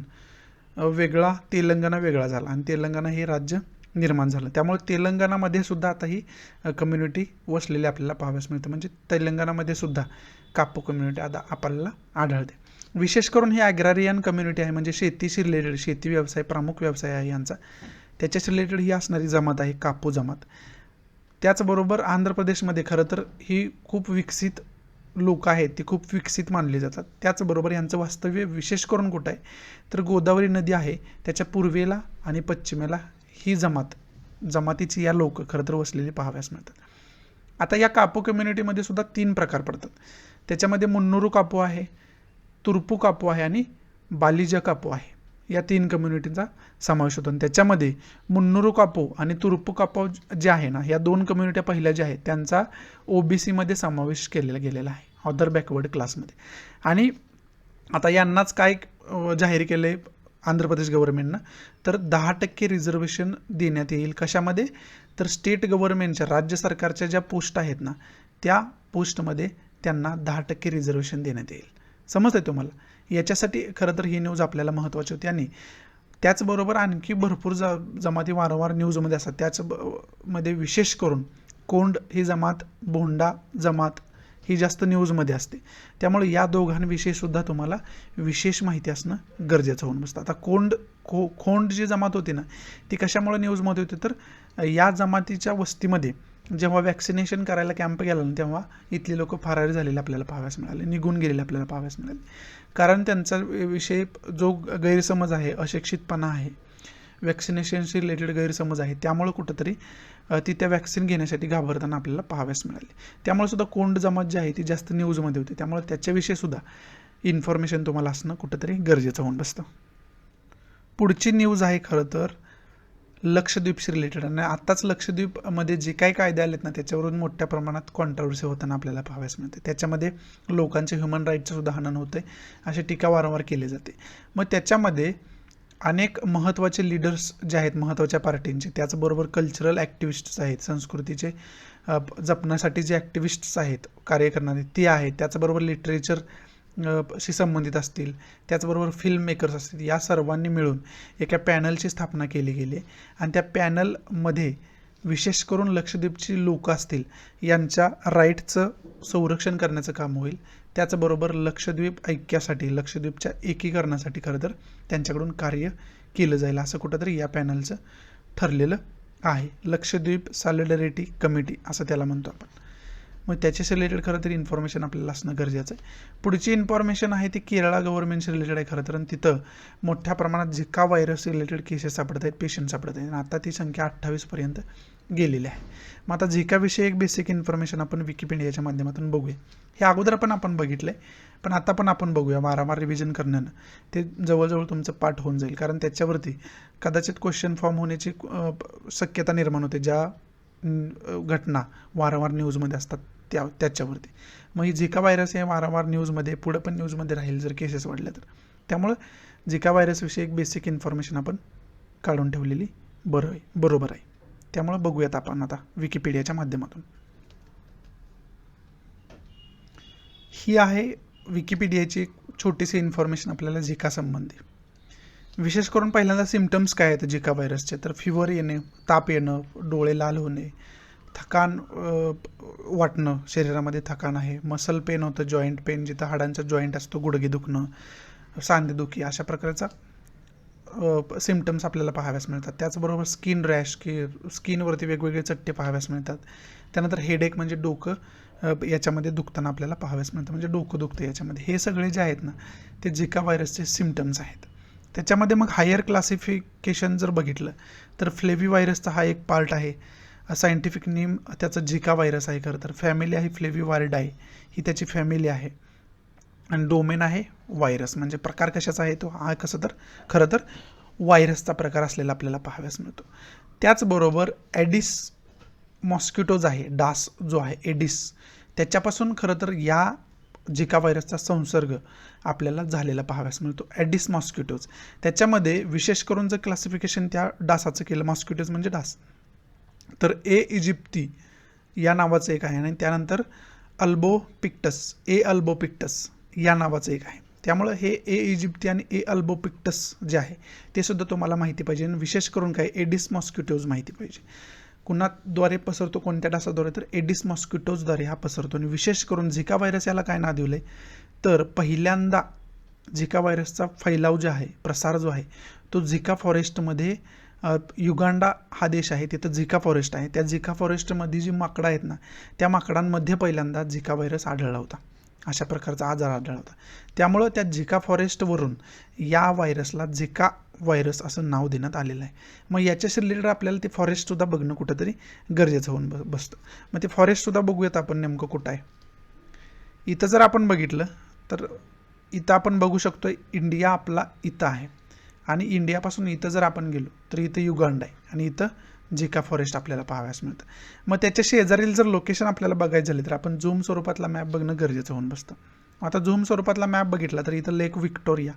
वेगळा तेलंगणा वेगळा झाला आणि तेलंगणा हे राज्य निर्माण झालं. त्यामुळे तेलंगणामध्ये सुद्धा आता ही कम्युनिटी वसलेली आपल्याला पाहाव्यास मिळते. म्हणजे तेलंगणामध्ये सुद्धा कापू कम्युनिटी आता आपल्याला आढळते. विशेष करून ही ॲग्रारियन कम्युनिटी आहे, म्हणजे शेतीशी रिलेटेड, शेती व्यवसाय प्रमुख व्यवसाय आहे यांचा, त्याच्याशी रिलेटेड ही असणारी जमात आहे कापू जमात. त्याचबरोबर आंध्र प्रदेशमध्ये खरं तर ही खूप विकसित लोक आहेत, ती खूप विकसित मानली जातात. त्याचबरोबर यांचं वास्तव्य विशेष करून कुठं आहे तर गोदावरी नदी आहे त्याच्या पूर्वेला आणि पश्चिमेला ही जमातीची या लोक खरं तर वसलेली पाहाव्यास मिळतात. आता या कापू कम्युनिटीमध्ये सुद्धा 3 प्रकार पडतात. त्याच्यामध्ये मुन्नूरू कापू आहे, तुर्पू कापू आहे आणि बालिजा कापू आहे. या 3 कम्युनिटींचा समावेश होतो. त्याच्यामध्ये मुन्नूरू कापू आणि तुर्पू कापू जे आहे ना, या 2 कम्युनिट्या पहिल्या ज्या आहेत त्यांचा OBCमध्ये समावेश केलेला गेलेला आहे, अदर बॅकवर्ड क्लासमध्ये. आणि आता यांनाच काय जाहीर केलं आहे आंध्र प्रदेश गव्हर्नमेंटनं तर 10% रिझर्वेशन देण्यात येईल. कशामध्ये तर स्टेट गव्हर्नमेंटच्या, राज्य सरकारच्या ज्या पोस्ट आहेत ना त्या पोस्टमध्ये त्यांना 10% रिझर्वेशन देण्यात येईल. समजतंय तुम्हाला? याच्यासाठी खरं तर ही न्यूज आपल्याला महत्त्वाची होती. आणि त्याचबरोबर आणखी भरपूर जमाती वारंवार न्यूजमध्ये असतात. त्याचमध्ये विशेष करून कोंड ही जमात, भोंडा जमात ही जास्त न्यूजमध्ये असते. त्यामुळे या दोघांविषयी सुद्धा तुम्हाला विशेष माहिती असणं गरजेचं होऊन बसतं. आता खोंड जी जमात होती ना ती कशामुळे न्यूजमध्ये होती तर या जमातीच्या वस्तीमध्ये जेव्हा वॅक्सिनेशन करायला कॅम्प गेला ना तेव्हा इथली लोक फरारी झालेले आपल्याला पाहाव्यास मिळाले, निघून गेलेले आपल्याला पाहाव्यास मिळाले. कारण त्यांचा विषयी जो गैरसमज आहे, अशिक्षितपणा आहे, वॅक्सिनेशनशी रिलेटेड गैरसमज आहे, त्यामुळे कुठंतरी ती त्या वॅक्सिन घेण्यासाठी घाबरताना आपल्याला पाहाव्यास मिळाली. त्यामुळे सुद्धा कोंड जमात जी आहे ती जास्त न्यूजमध्ये होती. त्यामुळे त्याच्याविषयी सुद्धा इन्फॉर्मेशन तुम्हाला असणं कुठंतरी गरजेचं होऊन बसतं. पुढची न्यूज आहे खरं तर लक्षद्वीपशी रिलेटेड. आणि आत्ताच लक्षद्वीपमध्ये जे काही कायदे आलेत ना त्याच्यावरून मोठ्या प्रमाणात कॉन्ट्रोवर्सी होताना आपल्याला पाहाव्यास मिळते. त्याच्यामध्ये लोकांचे ह्युमन राईटचं सुद्धा हनन होते, अशी टीका वारंवार केली जाते. मग त्याच्यामध्ये अनेक महत्त्वाचे लीडर्स जे आहेत महत्त्वाच्या पार्टींचे, त्याचबरोबर कल्चरल ॲक्टिव्हिस्ट्स आहेत, संस्कृतीचे जपण्यासाठी जे ॲक्टिव्हिस्ट्स आहेत कार्य करणारे ते आहेत, त्याचबरोबर लिटरेचर शी संबंधित असतील, त्याचबरोबर फिल्म मेकर्स असतील, या सर्वांनी मिळून एका पॅनलची स्थापना केली गेली. आणि त्या पॅनलमध्ये विशेष करून लक्षद्वीपची लोक असतील यांच्या राईटचं संरक्षण करण्याचं काम होईल. त्याचबरोबर लक्षद्वीप ऐक्यासाठी, लक्षद्वीपच्या एकीकरणासाठी खरं तर त्यांच्याकडून कार्य केलं जाईल असं कुठंतरी या पॅनलचं ठरलेलं आहे. लक्षद्वीप सॉलिडॅरिटी कमिटी असं त्याला म्हणतो आपण. मग त्याच्याशी रिलेटेड खरं तर इन्फॉर्मेशन आपल्याला असणं गरजेचं आहे. पुढची इन्फॉर्मेशन आहे ती केरळा गव्हर्नमेंटशी रिलेटेड आहे खरं तर, आणि तिथं मोठ्या प्रमाणात झिका व्हायरस रिलेटेड केसेस सापडत आहेत, पेशंट सापडत आहेत, आणि आता ती संख्या 28पर्यंत गेलेली आहे. मग आता झिकाविषयी एक बेसिक इन्फॉर्मेशन आपण विकिपीडियाच्या माध्यमातून बघूया. हे अगोदर पण आपण बघितलंय, पण आता पण आपण बघूया. वारंवार रिव्हिजन करण्यानं ते जवळजवळ तुमचं पाठ होऊन जाईल, कारण त्याच्यावरती कदाचित क्वेश्चन फॉर्म होण्याची शक्यता निर्माण होते, ज्या घटना वारंवार न्यूजमध्ये असतात त्याच्यावरती. मग ही झिका व्हायरस हे वारंवार न्यूजमध्ये, पुढं पण न्यूजमध्ये राहील जर केसेस वाढल्या तर. त्यामुळं झिका व्हायरसविषयी एक बेसिक इन्फॉर्मेशन आपण काढून ठेवलेली बरोबर आहे. त्यामुळं बघूयात आपण आता विकिपीडियाच्या माध्यमातून. ही आहे विकिपीडियाची एक छोटीशी इन्फॉर्मेशन आपल्याला झिका संबंधी. विशेष करून पहिल्यांदा सिम्पटम्स काय आहेत झिका व्हायरसचे, तर फिवर येणे, ताप येणं, डोळे लाल होणे, थकान वाटणं, शरीरामध्ये थकान आहे, मसल पेन होतं, जॉईंट पेन, जिथं हाडांचा जॉईंट असतो, गुडघे दुखणं, सांधेदुखी, अशा प्रकारचा सिम्पटम्स आपल्याला पाहाव्यास मिळतात. त्याचबरोबर स्किन रॅश, की स्किनवरती वेगवेगळे चट्टे पाहाव्यास मिळतात. त्यानंतर हेडेक म्हणजे डोकं याच्यामध्ये दुखताना आपल्याला पाहाव्यास मिळतं, म्हणजे डोकं दुखतं याच्यामध्ये. हे सगळे जे आहेत ना ते झिका व्हायरसचे सिम्पटम्स आहेत. त्याच्यामध्ये मग हायर क्लासिफिकेशन जर बघितलं तर फ्लेवी व्हायरसचा हा एक पार्ट आहे. सायंटिफिक नेम त्याचं झिका व्हायरस आहे खरं तर. फॅमिली आहे फ्लेवी वायरडाय, ही त्याची फॅमिली आहे. आणि डोमेन आहे व्हायरस, म्हणजे प्रकार कशाचा आहे तो, हा कसं तर खरं तर व्हायरसचा प्रकार असलेला आपल्याला पाहाव्यास मिळतो. त्याचबरोबर ॲडिस मॉस्किटोज आहे, डास जो आहे एडिस, त्याच्यापासून खरं तर या झिका व्हायरसचा संसर्ग आपल्याला झालेला पाहाव्यास मिळतो. ॲडिस मॉस्किटोज, त्याच्यामध्ये विशेष करून जर क्लासिफिकेशन त्या डासाचं केलं, मॉस्किटोज म्हणजे डास, तर ए इजिप्ती या नावाचं एक आहे, आणि त्यानंतर अल्बोपिक्टस, ए अल्बोपिक्टस या नावाचं एक आहे. त्यामुळं हे ए इजिप्ती आणि ए अल्बोपिक्टस जे आहे ते सुद्धा तुम्हाला माहिती पाहिजे. आणि विशेष करून काय एडिस मॉस्किटोज माहिती पाहिजे. कुणाद्वारे पसरतो, कोणत्या डासाद्वारे, तर एडिस मॉस्किटोजद्वारे हा पसरतो. आणि विशेष करून झिका व्हायरस याला काय नाव दिलं आहे, तर पहिल्यांदा झिका व्हायरसचा फैलाव जो आहे, प्रसार जो आहे, तो झिका फॉरेस्टमध्ये, युगांडा हा देश आहे, तिथं झिका फॉरेस्ट आहे. त्या झिका फॉरेस्टमध्ये जी माकडं आहेत ना, त्या माकडांमध्ये पहिल्यांदा झिका व्हायरस आढळला होता, अशा प्रकारचा आजार आढळला होता. त्यामुळं त्या झिका फॉरेस्टवरून या व्हायरसला झिका व्हायरस असं नाव देण्यात आलेलं आहे. मग याच्याशी रिलेटेड आपल्याला ते फॉरेस्टसुद्धा बघणं कुठंतरी गरजेचं होऊन बसतं. मग ते फॉरेस्टसुद्धा बघूयात आपण नेमकं कुठं आहे. इथं जर आपण बघितलं तर इथं आपण बघू शकतो इंडिया आपला इथं आहे, आणि इंडियापासून इथं जर आपण गेलो तर इथं युगांडा आहे, आणि इथं झिका फॉरेस्ट आपल्याला पाहाव्यास मिळतं. मग त्याच्या शेजारील जर लोकेशन आपल्याला बघायचं झाले तर आपण झूम स्वरूपातला मॅप बघणं गरजेचं होऊन बसतं. आता झूम स्वरूपातला मॅप बघितला तर इथं लेक व्हिक्टोरिया,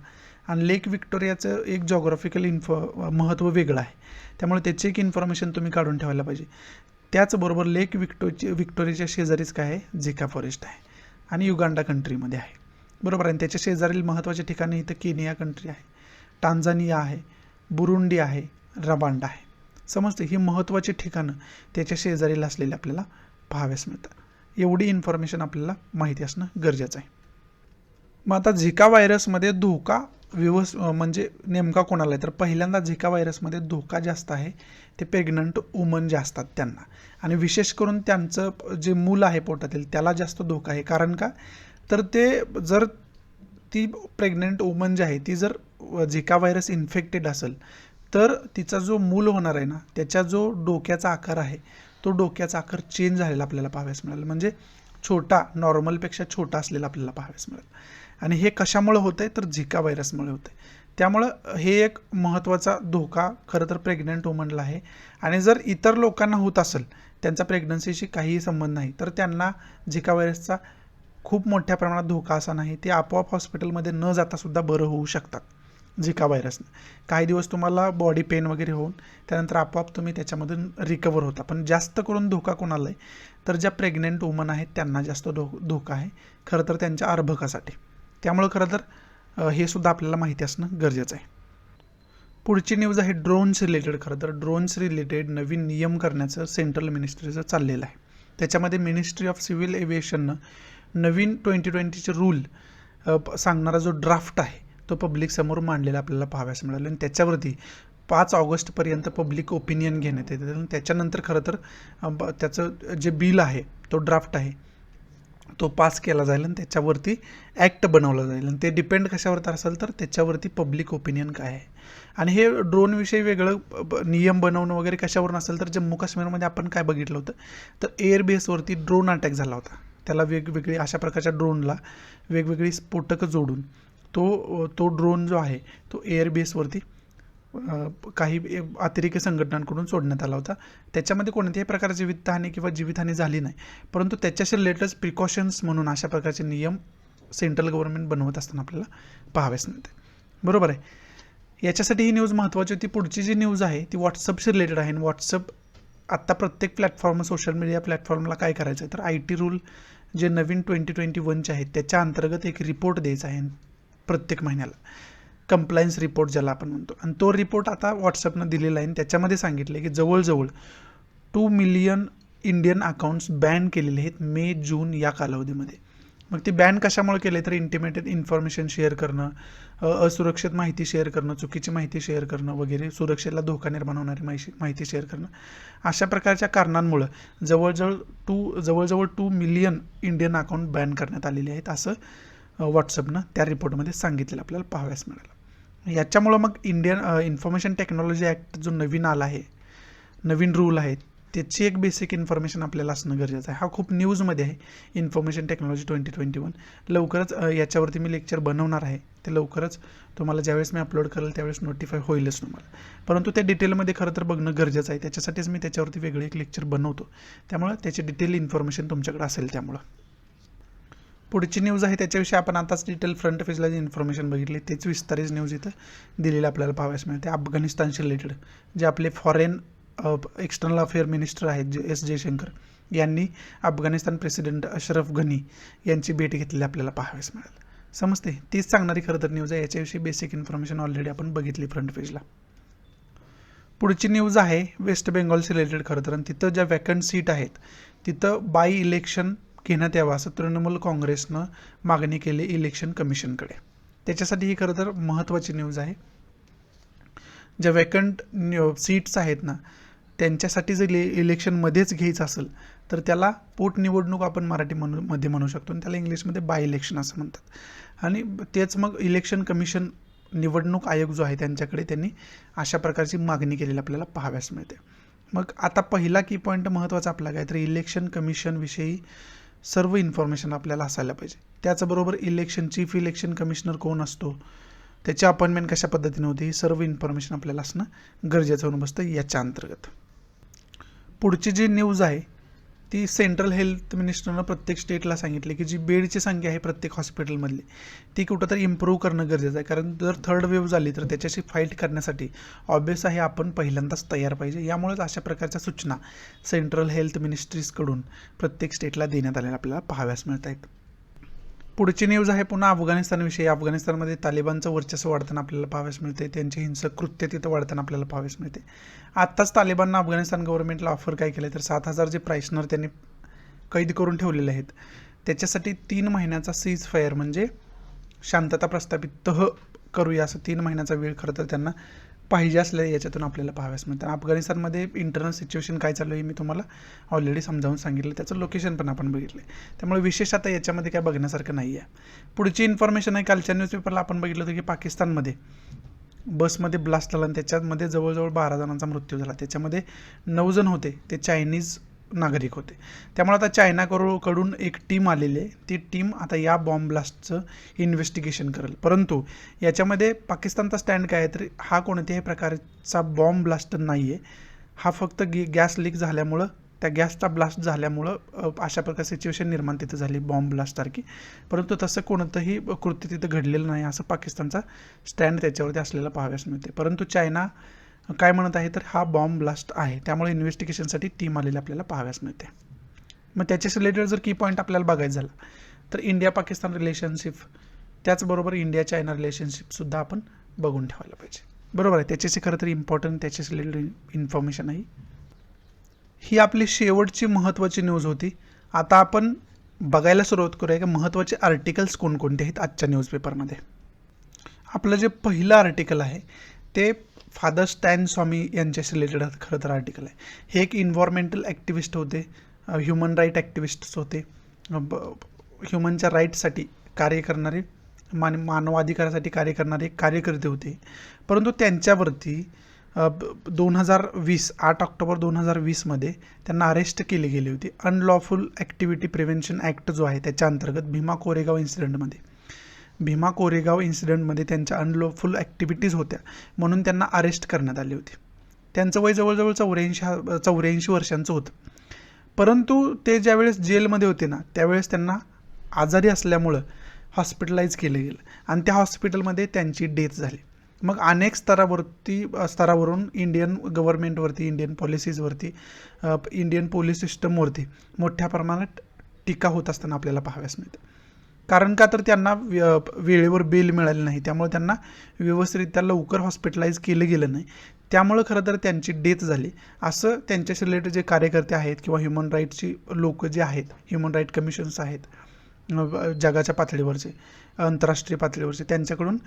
आणि लेक व्हिक्टोरियाचं एक जॉग्राफिकल महत्त्व वेगळं आहे. त्यामुळे त्याची एक इन्फॉर्मेशन तुम्ही काढून ठेवायला पाहिजे. त्याचबरोबर लेक व्हिक्टोरियाच्या शेजारीच काय आहे, झिका फॉरेस्ट आहे, आणि युगांडा कंट्रीमध्ये आहे, बरोबर आहे. आणि त्याच्या शेजारील महत्त्वाचे ठिकाणी इथं केनिया कंट्री आहे, टांझानिया आहे, बुरुंडी आहे, रवांडा आहे. समजते, ही महत्त्वाची ठिकाणं त्याच्या शेजारीला असलेले आपल्याला पाहाव्यास मिळतात. एवढी इन्फॉर्मेशन आपल्याला माहिती असणं गरजेचं आहे. मग आता झिका व्हायरसमध्ये धोका म्हणजे नेमका कोणाला आहे, तर पहिल्यांदा झिका व्हायरसमध्ये धोका जास्त आहे ते प्रेग्नंट वुमन जे असतात त्यांना, आणि विशेष करून त्यांचं जे मूल आहे पोटातील त्याला जास्त धोका आहे. कारण का, तर ते जर ती प्रेग्नंट वुमन जी आहे ती जर झिका व्हायरस इन्फेक्टेड असेल तर तिचा जो मूल होणार आहे ना, त्याच्या जो डोक्याचा आकार आहे तो डोक्याचा आकार चेंज झालेला आपल्याला पाहाव्यास मिळेल, म्हणजे छोटा, नॉर्मलपेक्षा छोटा असलेला आपल्याला पाहाव्यास मिळेल. आणि हे कशामुळे होतं आहे, तर झिका व्हायरसमुळे होतं आहे. त्यामुळं हे एक महत्त्वाचा धोका खरं तर प्रेग्नंट वुमनला आहे. आणि जर इतर लोकांना होत असेल, त्यांचा प्रेग्नन्सीशी काहीही संबंध नाही, तर त्यांना झिका व्हायरसचा खूप मोठ्या प्रमाणात धोका असा नाही. ते आपोआप हॉस्पिटलमध्ये न जातासुद्धा बरं होऊ शकतात झिका व्हायरसनं. काही दिवस तुम्हाला बॉडी पेन वगैरे होऊन त्यानंतर आपोआप तुम्ही त्याच्यामधून रिकवर होता. पण जास्त करून धोका कोणाला आहे, तर ज्या प्रेग्नंट वुमन आहेत त्यांना जास्त धोका आहे खरं तर त्यांच्या अर्भकासाठी. त्यामुळं खरं तर हे सुद्धा आपल्याला माहिती असणं गरजेचं आहे. पुढची न्यूज आहे ड्रोन्स रिलेटेड. खरं तर ड्रोन्स रिलेटेड नवीन नियम करण्याचं सेंट्रल मिनिस्ट्रीचं चाललेलं आहे. त्याच्यामध्ये मिनिस्ट्री ऑफ सिव्हिल एव्हिएशननं नवीन 2020चे रूल सांगणारा जो ड्राफ्ट आहे तो पब्लिक समोर मांडलेला आपल्याला पाहाव्यास मिळाला. आणि त्याच्यावरती 5 ऑगस्टपर्यंत पब्लिक ओपिनियन घेण्यात येते. त्याच्यानंतर खरं तर त्याचं जे बिल आहे तो ड्राफ्ट आहे तो पास केला जाईल आणि त्याच्यावरती ॲक्ट बनवला जाईल आणि ते डिपेंड कशावरती असेल तर त्याच्यावरती पब्लिक ओपिनियन काय आहे. आणि हे ड्रोनविषयी वेगळं नियम बनवणं वगैरे कशावर असेल तर जम्मू काश्मीरमध्ये आपण काय बघितलं होतं तर एअरबेसवरती ड्रोन अटॅक झाला होता. त्याला वेगवेगळी अशा प्रकारच्या ड्रोनला वेगवेगळी स्फोटकं जोडून तो ड्रोन जो आहे तो एअरबेसवरती काही अतिरेकी संघटनांकडून सोडण्यात आला होता. त्याच्यामध्ये कोणत्याही प्रकारची जीवितहानी किंवा जीवितहानी झाली नाही, परंतु त्याच्याशी रिलेटेड प्रिकॉशन्स म्हणून अशा प्रकारचे नियम सेंट्रल गव्हर्नमेंट बनवत असताना आपल्याला पाहाव्यास मिळते. बरोबर आहे. याच्यासाठी ही न्यूज महत्त्वाची होती. पुढची जी न्यूज आहे ती व्हॉट्सअपशी रिलेटेड आहे. व्हॉट्सअप आत्ता प्रत्येक प्लॅटफॉर्म सोशल मीडिया प्लॅटफॉर्मला काय करायचं आहे तर IT रूल जे नवीन 2021चे आहेत त्याच्या अंतर्गत एक रिपोर्ट द्यायचा आहे प्रत्येक महिन्याला, कंप्लायन्स रिपोर्ट ज्याला आपण म्हणतो. आणि तो रिपोर्ट आता व्हॉट्सअपनं दिलेला आहे आणि त्याच्यामध्ये सांगितलं की जवळजवळ 2 मिलियन इंडियन अकाउंट्स बॅन केलेले आहेत मे जून या कालावधीमध्ये. मग ते बॅन कशामुळे केले तर इंटिमेटेड इन्फॉर्मेशन शेअर करणं, असुरक्षित माहिती शेअर करणं, चुकीची माहिती शेअर करणं वगैरे, सुरक्षेला धोका निर्माण होणारी माहिती शेअर करणं, अशा प्रकारच्या कारणांमुळं जवळजवळ 2 मिलियन इंडियन अकाउंट बॅन करण्यात आलेले आहेत असं व्हॉट्सअपनं त्या रिपोर्टमध्ये सांगितलेलं आपल्याला पाहाव्यास मिळालं. याच्यामुळं मग इंडियन इन्फॉर्मेशन टेक्नॉलॉजी ॲक्ट जो नवीन आला आहे, नवीन रूल आहे, त्याची एक बेसिक इन्फॉर्मेशन आपल्याला असणं गरजेचं आहे. हा खूप न्यूजमध्ये आहे इन्फॉर्मेशन टेक्नॉलॉजी 2021. लवकरच याच्यावरती मी लेक्चर बनवणार आहे. ते लवकरच तुम्हाला ज्यावेळेस मी अपलोड करेल त्यावेळेस नोटिफाय होईलच तुम्हाला, परंतु त्या डिटेलमध्ये खरं तर बघणं गरजेचं आहे. त्याच्यासाठीच मी त्याच्यावरती वेगळे एक लेक्चर बनवतो, त्यामुळं त्याची डिटेल इन्फॉर्मेशन तुमच्याकडे असेल. त्यामुळं पुढची न्यूज आहे त्याच्याविषयी आपण आताच डिटेल फ्रंट पेजला जी इन्फॉर्मेशन बघितली तेच विस्तारित न्यूज इथं दिलेली आपल्याला पाहाव्यास मिळते. अफगाणिस्तानशी रिलेटेड जे आपले फॉरेन एक्सटर्नल अफेअर मिनिस्टर आहेत जे S जयशंकर यांनी अफगाणिस्तान प्रेसिडेंट अशरफ गनी यांची भेट घेतलेली आपल्याला पाहाव्यास मिळालं. समजते तीच सांगणारी खरं तर न्यूज आहे. याच्याविषयी बेसिक इन्फॉर्मेशन ऑलरेडी आपण बघितली फ्रंट पेजला. पुढची न्यूज आहे वेस्ट बेंगॉलशी रिलेटेड खरं तर, आणि तिथं ज्या वॅकंट सीट आहेत तिथं बाय इलेक्शन घेण्यात यावं असं तृणमूल काँग्रेसनं मागणी केली इलेक्शन कमिशनकडे. त्याच्यासाठी ही खरं तर महत्त्वाची न्यूज आहे. ज्या वॅकंट सीट्स आहेत ना त्यांच्यासाठी जर इलेक्शनमध्येच घ्यायचं असेल तर त्याला पोटनिवडणूक आपण मध्ये म्हणू शकतो आणि त्याला इंग्लिशमध्ये बाय इलेक्शन असं म्हणतात. आणि तेच मग इलेक्शन कमिशन निवडणूक आयोग जो आहे त्यांच्याकडे त्यांनी अशा प्रकारची मागणी केलेली आपल्याला पाहाव्यास मिळते. मग आता पहिला की पॉईंट महत्त्वाचा आपला काय तर इलेक्शन कमिशनविषयी सर्व इन्फॉर्मेशन आपल्याला असायला पाहिजे. त्याचबरोबर चीफ इलेक्शन कमिशनर कोण असतो, त्याची अपॉइंटमेंट कशा पद्धतीने होते, ही सर्व इन्फॉर्मेशन आपल्याला असणं गरजेचं होऊन बसतं याच्या अंतर्गत. पुढची जी न्यूज आहे ती सेंट्रल हेल्थ मिनिस्टरनं प्रत्येक स्टेटला सांगितले की जी बेडची संख्या आहे प्रत्येक हॉस्पिटलमधली ती कुठंतरी इम्प्रूव्ह करणं गरजेचं आहे. कारण जर थर्ड वेव्ह झाली तर त्याच्याशी फाईट करण्यासाठी ऑब्वियस आहे आपण पहिल्यांदाच तयार पाहिजे. यामुळेच अशा प्रकारच्या सूचना सेंट्रल हेल्थ मिनिस्ट्रीजकडून प्रत्येक स्टेटला देण्यात आलेल्या आपल्याला पाहाव्यास मिळत आहेत. पुढची न्यूज आहे पुन्हा अफगाणिस्तानविषयी. अफगाणिस्तानमध्ये तालिबानचं वर्चस्व वाढताना आपल्याला पाहाव्यास मिळते, त्यांची हिंसक कृत्य तिथं वाढताना आपल्याला पाहाव्यास मिळते. आत्ताच तालिबाननं अफगाणिस्तान गव्हर्नमेंटला ऑफर काय केलं तर 7,000 जे प्रायसनर त्यांनी कैद करून ठेवलेले आहेत त्याच्यासाठी 3 महिन्याचा सीज फायर म्हणजे शांतता प्रस्थापित करूया असं 3 महिन्याचा वेळ खरं तर त्यांना पाहिजे असल्या याच्यातून आपल्याला पाहाव्यास मिळतं. अफगाणिस्तानमध्ये इंटरनल सिच्युएशन काय चालू आहे मी तुम्हाला ऑलरेडी समजावून सांगितलं, त्याचं लोकेशन पण आपण बघितलं आहे, त्यामुळे विशेष आता याच्यामध्ये काय बघण्यासारखं नाही आहे. पुढची इन्फॉर्मेशन आहे कालच्या न्यूजपेपरला आपण बघितलं होतं की पाकिस्तानमध्ये बसमध्ये ब्लास्ट झाला आणि त्याच्यामध्ये जवळजवळ 12 जणांचा मृत्यू झाला. त्याच्यामध्ये 9 जण होते ते चायनीज नागरिक होते. त्यामुळे आता चायनाकडून एक टीम आलेली आहे, ती टीम आता या बॉम्ब ब्लास्टचं इन्व्हेस्टिगेशन करेल. परंतु याच्यामध्ये पाकिस्तानचा स्टँड काय आहे तर हा कोणत्याही प्रकारचा बॉम्ब ब्लास्ट नाही आहे, हा फक्त गॅस लीक झाल्यामुळं त्या गॅसचा ब्लास्ट झाल्यामुळं अशा प्रकारची सिच्युएशन निर्माण तिथं झाली बॉम्ब ब्लास्टसारखी, परंतु तसं कोणतंही कृत्य तिथं घडलेलं नाही असं पाकिस्तानचा स्टँड त्याच्यावरती असलेला पाहाव्यास मिळते. परंतु चायना काय म्हणत आहे तर हा बॉम्ब ब्लास्ट आहे, त्यामुळे इन्व्हेस्टिगेशनसाठी टीम आलेली आपल्याला पाहाव्यास मिळते. मग त्याच्याशी रिलेटेड जर की पॉईंट आपल्याला बघायचं झाला तर इंडिया पाकिस्तान रिलेशनशिप त्याचबरोबर इंडिया चायना रिलेशनशिपसुद्धा आपण बघून ठेवायला पाहिजे. बरोबर आहे, त्याच्याशी खरं तर इम्पॉर्टंट त्याच्याशी रिलेटेड इन्फॉर्मेशन आहे. ही आपली शेवटची महत्त्वाची न्यूज होती. आता आपण बघायला सुरुवात करूया की महत्त्वाचे आर्टिकल्स कोणकोणते आहेत आजच्या न्यूजपेपरमध्ये. आपलं जे पहिलं आर्टिकल आहे ते फादर स्टॅन स्वामी यांच्याशी रिलेटेड खरं तर आर्टिकल आहे. हे एक इन्व्हायरमेंटल ॲक्टिव्हिस्ट होते, ह्युमन राईट ॲक्टिव्हिस्ट्स होते, ह्युमनच्या राईटसाठी कार्य करणारे, मानवाधिकारासाठी कार्य करणारे कार्यकर्ते होते. परंतु त्यांच्यावरती 2020 8 ऑक्टोबर 2020मध्ये त्यांना अरेस्ट केली गेली होती. अनलॉफुल ॲक्टिव्हिटी प्रिव्हेन्शन ॲक्ट जो आहे त्याच्या अंतर्गत भीमा कोरेगाव इन्सिडेंटमध्ये त्यांच्या अनलॉफुल ॲक्टिव्हिटीज होत्या म्हणून त्यांना अरेस्ट करण्यात आली होती. त्यांचं वय जवळजवळ 84 वर्षांचं होतं. परंतु ते ज्यावेळेस जेलमध्ये होते ना, त्यावेळेस त्यांना आजारी असल्यामुळं हॉस्पिटलाइज केलं गेलं आणि त्या हॉस्पिटलमध्ये त्यांची डेथ झाली. मग अनेक स्तरावरून इंडियन गव्हर्नमेंटवरती, इंडियन पॉलिसीजवरती, इंडियन पोलीस सिस्टमवरती मोठ्या प्रमाणात टीका होत असताना आपल्याला पाहाव्यास मिळते. कारण का तर त्यांना वेळेवर बेल मिळाली नाही, त्यामुळे त्यांना व्यवस्थितरित्या लवकर हॉस्पिटलाइज केलं गेलं नाही, त्यामुळं खरं तर त्यांची डेथ झाली. असं त्यांच्याशी रिलेटेड जे कार्यकर्ते आहेत किंवा ह्युमन राईट्सची लोक जे आहेत, ह्युमन राईट कमिशन्स आहेत जगाच्या पातळीवरचे, आंतरराष्ट्रीय पातळीवरचे, त्यांच्याकडून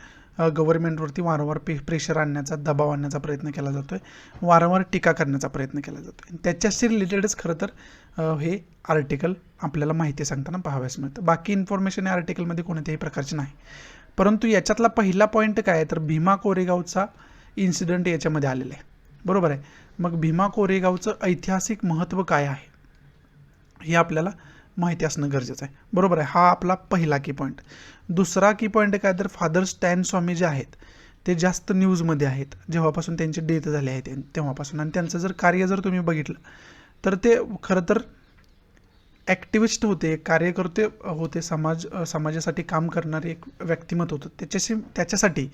गव्हर्नमेंटवरती वारंवार प्रेशर आणण्याचा, दबाव आणण्याचा प्रयत्न केला जातो आहे, वारंवार टीका करण्याचा प्रयत्न केला जातो आहे. त्याच्याशी रिलेटेडच खरं तर हे आर्टिकल आपल्याला माहिती सांगताना पाहाव्यास मिळतं. बाकी इन्फॉर्मेशन या आर्टिकलमध्ये कोणत्याही प्रकारची नाही. परंतु याच्यातला पहिला पॉईंट काय आहे तर भीमा कोरेगावचा इन्सिडेंट याच्यामध्ये आलेला आहे. बरोबर आहे. मग भीमा कोरेगावचं ऐतिहासिक महत्त्व काय आहे हे आपल्याला माहिती असणं गरजेचं आहे. बरोबर आहे. हा आपला पहिला की पॉईंट. दुसरा की पॉईंट काय तर फादर स्टॅन स्वामी जे आहेत ते जास्त न्यूजमध्ये आहेत जेव्हापासून त्यांची डेथ झाली आहे तेव्हापासून. आणि त्यांचं जर कार्य जर तुम्ही बघितलं तर ते खरं तर ॲक्टिविस्ट होते, कार्यकर्ते होते, समाजासाठी काम करणारे एक व्यक्तिमत्व होतं. त्याच्यासाठी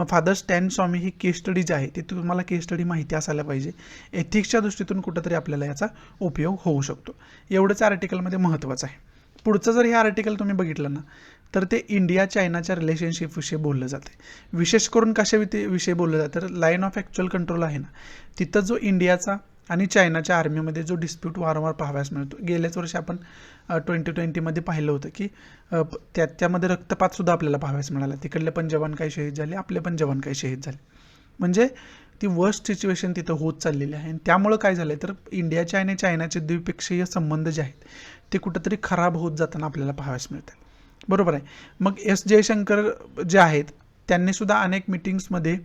फादर स्टॅन स्वामी ही केस स्टडी जी आहे ती तुम्हाला केस स्टडी माहिती असायला पाहिजे. एथिक्सच्या दृष्टीतून कुठंतरी आपल्याला याचा उपयोग होऊ शकतो. एवढंच आर्टिकलमध्ये महत्त्वाचं आहे. पुढचं जर हे आर्टिकल तुम्ही बघितलं ना तर ते इंडिया चायनाच्या रिलेशनशिपविषयी बोललं जाते. विशेष करून कशाविषयी बोललं जातं तर लाईन ऑफ ॲक्च्युअल कंट्रोल आहे ना, तिथं जो इंडियाचा आणि चायनाच्या आर्मीमध्ये जो डिस्प्यूट वारंवार पाहाव्यास मिळतो. गेल्याच वर्षी आपण 2020मध्ये पाहिलं होतं की त्यामध्ये रक्तपातसुद्धा आपल्याला पाहाव्यास मिळाला. तिकडले पण जवान काही शहीद झाले, आपले पण जवान काही शहीद झाले. म्हणजे ती वर्स्ट सिच्युएशन तिथं होत चाललेली आहे. आणि त्यामुळं काय झालं तर इंडियाचे आणि चायनाचे द्विपक्षीय संबंध जे आहेत ते कुठंतरी खराब होत जाताना आपल्याला पाहाव्यास मिळतात. बरोबर आहे. मग एस जयशंकर जे आहेत त्यांनीसुद्धा अनेक मिटिंग्समध्ये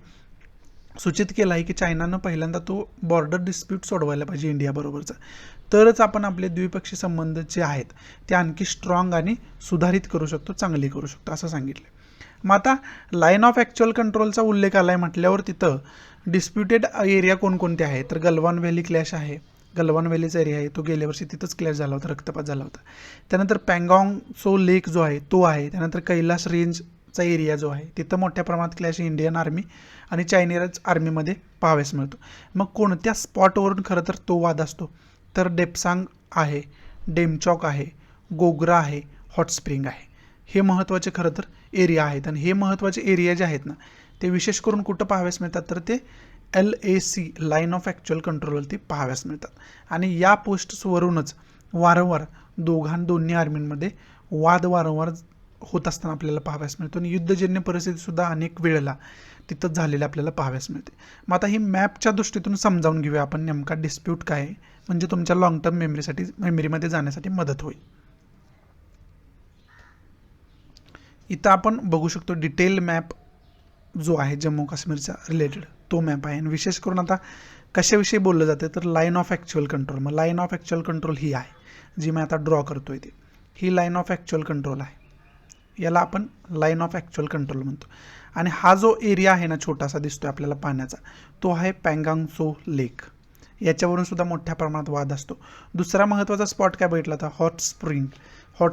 सूचित केलं आहे की चायनानं पहिल्यांदा तो बॉर्डर डिस्प्यूट सोडवायला पाहिजे इंडियाबरोबरचा, तरच आपण आपले द्विपक्षीय संबंध जे आहेत ते आणखी स्ट्रॉंग आणि सुधारित करू शकतो, चांगली करू शकतो असं सांगितलं. मग आता लाईन ऑफ ॲक्च्युअल कंट्रोलचा उल्लेख आला आहे म्हटल्यावर तिथं डिस्प्युटेड एरिया कोणकोणते आहेत तर गलवान व्हॅली क्लॅश आहे. गलवान व्हॅलीचा एरिया आहे तो गेल्या वर्षी तिथंच क्लॅश झाला होता, रक्तपात झाला होता. त्यानंतर पँगॉंग सो लेक जो आहे तो आहे. त्यानंतर कैलाश रेंजचा एरिया जो आहे तिथं मोठ्या प्रमाणात क्लॅश इंडियन आर्मी आणि चायनीज आर्मीमध्ये पाहाव्यास मिळतो. मग कोणत्या स्पॉटवरून खरं तर तो वाद असतो तर डेप्सांग आहे, डेमचॉक आहे, गोग्रा आहे, हॉट स्प्रिंग आहे. हे महत्त्वाचे खरं तर एरिया आहेत. आणि हे महत्त्वाचे एरिया जे आहेत ना ते विशेष करून कुठं पाहाव्यास मिळतात तर ते LAC लाईन ऑफ ॲक्च्युअल कंट्रोलवरती पाहाव्यास मिळतात. आणि या पोस्ट्सवरूनच वारंवार दोन्ही आर्मींमध्ये वाद वारंवार होत असताना आपल्याला पाहाव्यास मिळतो. आणि युद्धजन्य परिस्थितीसुद्धा अनेक वेळेला तिथं झालेलं आपल्याला पाहाव्यास मिळते. मग आता ही मॅपच्या दृष्टीतून समजावून घेऊया आपण नेमका डिस्प्यूट काय आहे, म्हणजे तुमच्या लॉंग टर्म मेमरीमध्ये जाण्यासाठी मदत होईल. इथं आपण बघू शकतो डिटेल मॅप जो आहे जम्मू काश्मीरचा रिलेटेड तो मॅप आहे. आणि विशेष करून आता कशाविषयी बोललं जातं तर लाईन ऑफ ॲक्च्युअल कंट्रोल. मग लाईन ऑफ ॲक्च्युअल कंट्रोल ही आहे जी मी आता ड्रॉ करतोय ती ही लाईन ऑफ ॲक्च्युअल कंट्रोल आहे. याला आपण लाईन ऑफ ॲक्च्युअल कंट्रोल म्हणतो. आणि हा जो एरिया आहे ना छोटासा दिसतोय आपल्याला पाण्याचा तो आहे पँगाँग त्सो लेक. याच्यावरून सुद्धा मोठ्या प्रमाणात वाद असतो. दुसरा महत्त्वाचा स्पॉट काय बघितला तर हॉट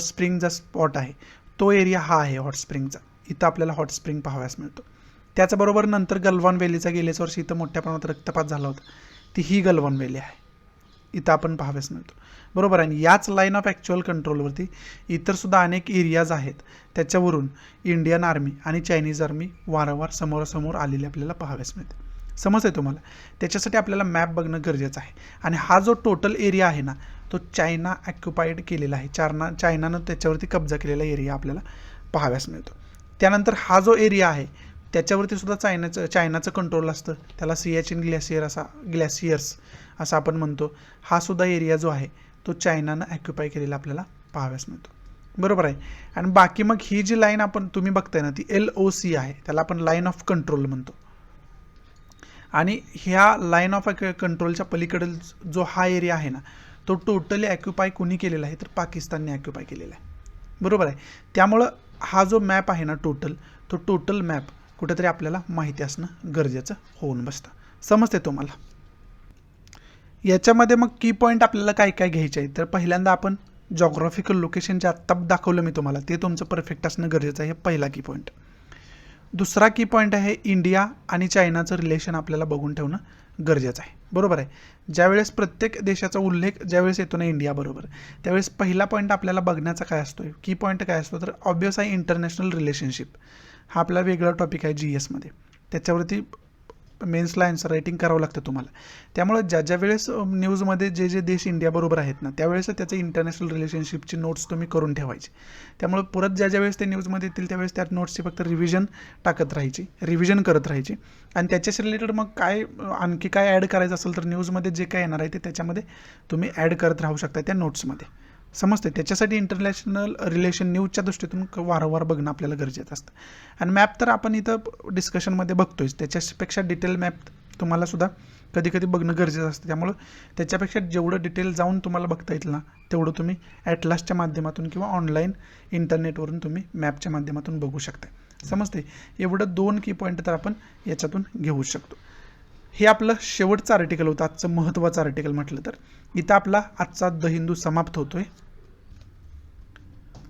स्प्रिंगचा स्पॉट आहे तो एरिया हा आहे हॉट स्प्रिंगचा. इथं आपल्याला हॉट स्प्रिंग पाहाव्यास मिळतो. त्याचबरोबर नंतर गलवान व्हॅलीचा गेल्याच वर्षी इथं मोठ्या प्रमाणात रक्तपात झाला होता ती ही गलवान व्हॅली आहे, इथं आपण पाहाव्यास मिळतो. बरोबर आहे. याच लाईन ऑफ ॲक्च्युअल कंट्रोलवरती इतरसुद्धा अनेक एरियाज आहेत त्याच्यावरून इंडियन आर्मी आणि चायनीज आर्मी वारंवार समोरासमोर आलेले आपल्याला पाहाव्यास मिळते. समज आहे तुम्हाला. त्याच्यासाठी आपल्याला मॅप बघणं गरजेचं आहे. आणि हा जो टोटल एरिया आहे ना तो चायना ॲक्युपाईड केलेला आहे. चायनानं त्याच्यावरती कब्जा केलेला एरिया आपल्याला पाहाव्यास मिळतो. त्यानंतर हा जो एरिया आहे त्याच्यावरती सुद्धा चायनाचं कंट्रोल असतं. त्याला सियाचिन ग्लॅशियर्स असं आपण म्हणतो. हा सुद्धा एरिया जो आहे तो चायनानं ॲक्युपाय केलेला आपल्याला पाहाव्यास मिळतो. बरोबर आहे. आणि बाकी मग ही जी लाईन आपण तुम्ही बघताय ना ती LOC आहे, त्याला आपण लाईन ऑफ कंट्रोल म्हणतो. आणि ह्या लाईन ऑफ कंट्रोलच्या पलीकडील जो हा एरिया आहे ना तो टोटली ॲक्युपाय कुणी केलेला आहे तर पाकिस्तानने ॲक्युपाय केलेला आहे. बरोबर आहे. त्यामुळं हा जो मॅप आहे ना तो टोटल मॅप कुठेतरी आपल्याला माहिती असणं गरजेचं होऊन बसतं. समजते तुम्हाला? याच्यामध्ये मग की पॉईंट आपल्याला काय काय घ्यायचे आहे तर पहिल्यांदा आपण जॉग्राफिकल लोकेशन जे आत्ता दाखवलं मी तुम्हाला ते तुमचं परफेक्ट असणं गरजेचं आहे, पहिला की पॉईंट. दुसरा की पॉईंट आहे इंडिया आणि चायनाचं रिलेशन आपल्याला बघून ठेवणं गरजेचं आहे. बरोबर आहे. ज्यावेळेस प्रत्येक देशाचा उल्लेख ज्यावेळेस येतो ना इंडिया बरोबर त्यावेळेस पहिला पॉईंट आपल्याला बघण्याचा काय असतो की पॉईंट काय असतो तर ऑब्वियस आहे इंटरनॅशनल रिलेशनशिप. हा आपला वेगळा टॉपिक आहे GSमध्ये, त्याच्यावरती मेन्सला आन्सर रायटिंग करावं लागतं तुम्हाला. त्यामुळे ज्या वेळेस न्यूजमध्ये जे देश इंडियाबरोबर आहेत ना त्यावेळेस त्याचे इंटरनॅशनल रिलेशनशिपची नोट्स तुम्ही करून ठेवायची. त्यामुळे परत ज्या वेळेस ते न्यूजमध्ये येतील त्यावेळेस त्या नोट्सची फक्त रिव्हिजन रिव्हिजन करत राहायची. आणि त्याच्याशी रिलेटेड मग काय आणखी काय ॲड करायचं असेल तर न्यूजमध्ये जे काय येणार आहे ते त्याच्यामध्ये तुम्ही ॲड करत राहू शकता त्या नोट्समध्ये. समजते? त्याच्यासाठी इंटरनॅशनल रिलेशन न्यूजच्या दृष्टीतून वारंवार बघणं आपल्याला गरजेचं असतं. आणि मॅप तर आपण इथं डिस्कशनमध्ये बघतोयच, त्याच्यापेक्षा डिटेल मॅप तुम्हाला सुद्धा कधी कधी बघणं गरजेचं असतं. त्यामुळं त्याच्यापेक्षा जेवढं डिटेल जाऊन तुम्हाला बघता येईल ना तेवढं तुम्ही ॲटलासच्या माध्यमातून किंवा ऑनलाईन इंटरनेटवरून तुम्ही मॅपच्या माध्यमातून बघू शकता. समजते? एवढं 2 की पॉईंट तर आपण याच्यातून घेऊ शकतो. हे आपलं शेवटचं आर्टिकल होतं, आजचं महत्त्वाचं आर्टिकल म्हटलं तर. इथं आपला आजचा द हिंदू समाप्त होतोय.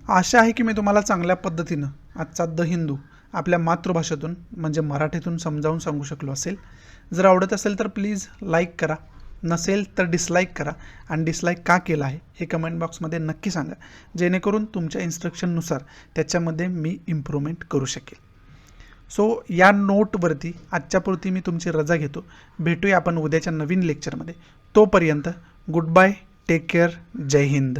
आशा आहे की मी तुम्हाला चांगल्या पद्धतीनं आजचा द हिंदू आपल्या मातृभाषेतून म्हणजे मराठीतून समजावून सांगू शकलो असेल. जर आवडत असेल तर प्लीज लाईक करा, नसेल तर डिसलाईक करा. आणि डिसलाईक का केलं आहे हे कमेंट बॉक्समध्ये नक्की सांगा, जेणेकरून तुमच्या इन्स्ट्रक्शननुसार त्याच्यामध्ये मी इम्प्रूव्हमेंट करू शकेल. सो या नोटवरती आजच्यापुरती मी तुमची रजा घेतो. भेटूया आपण उद्याच्या नवीन लेक्चरमध्ये. तोपर्यंत गुड बाय, टेक केअर, जय हिंद.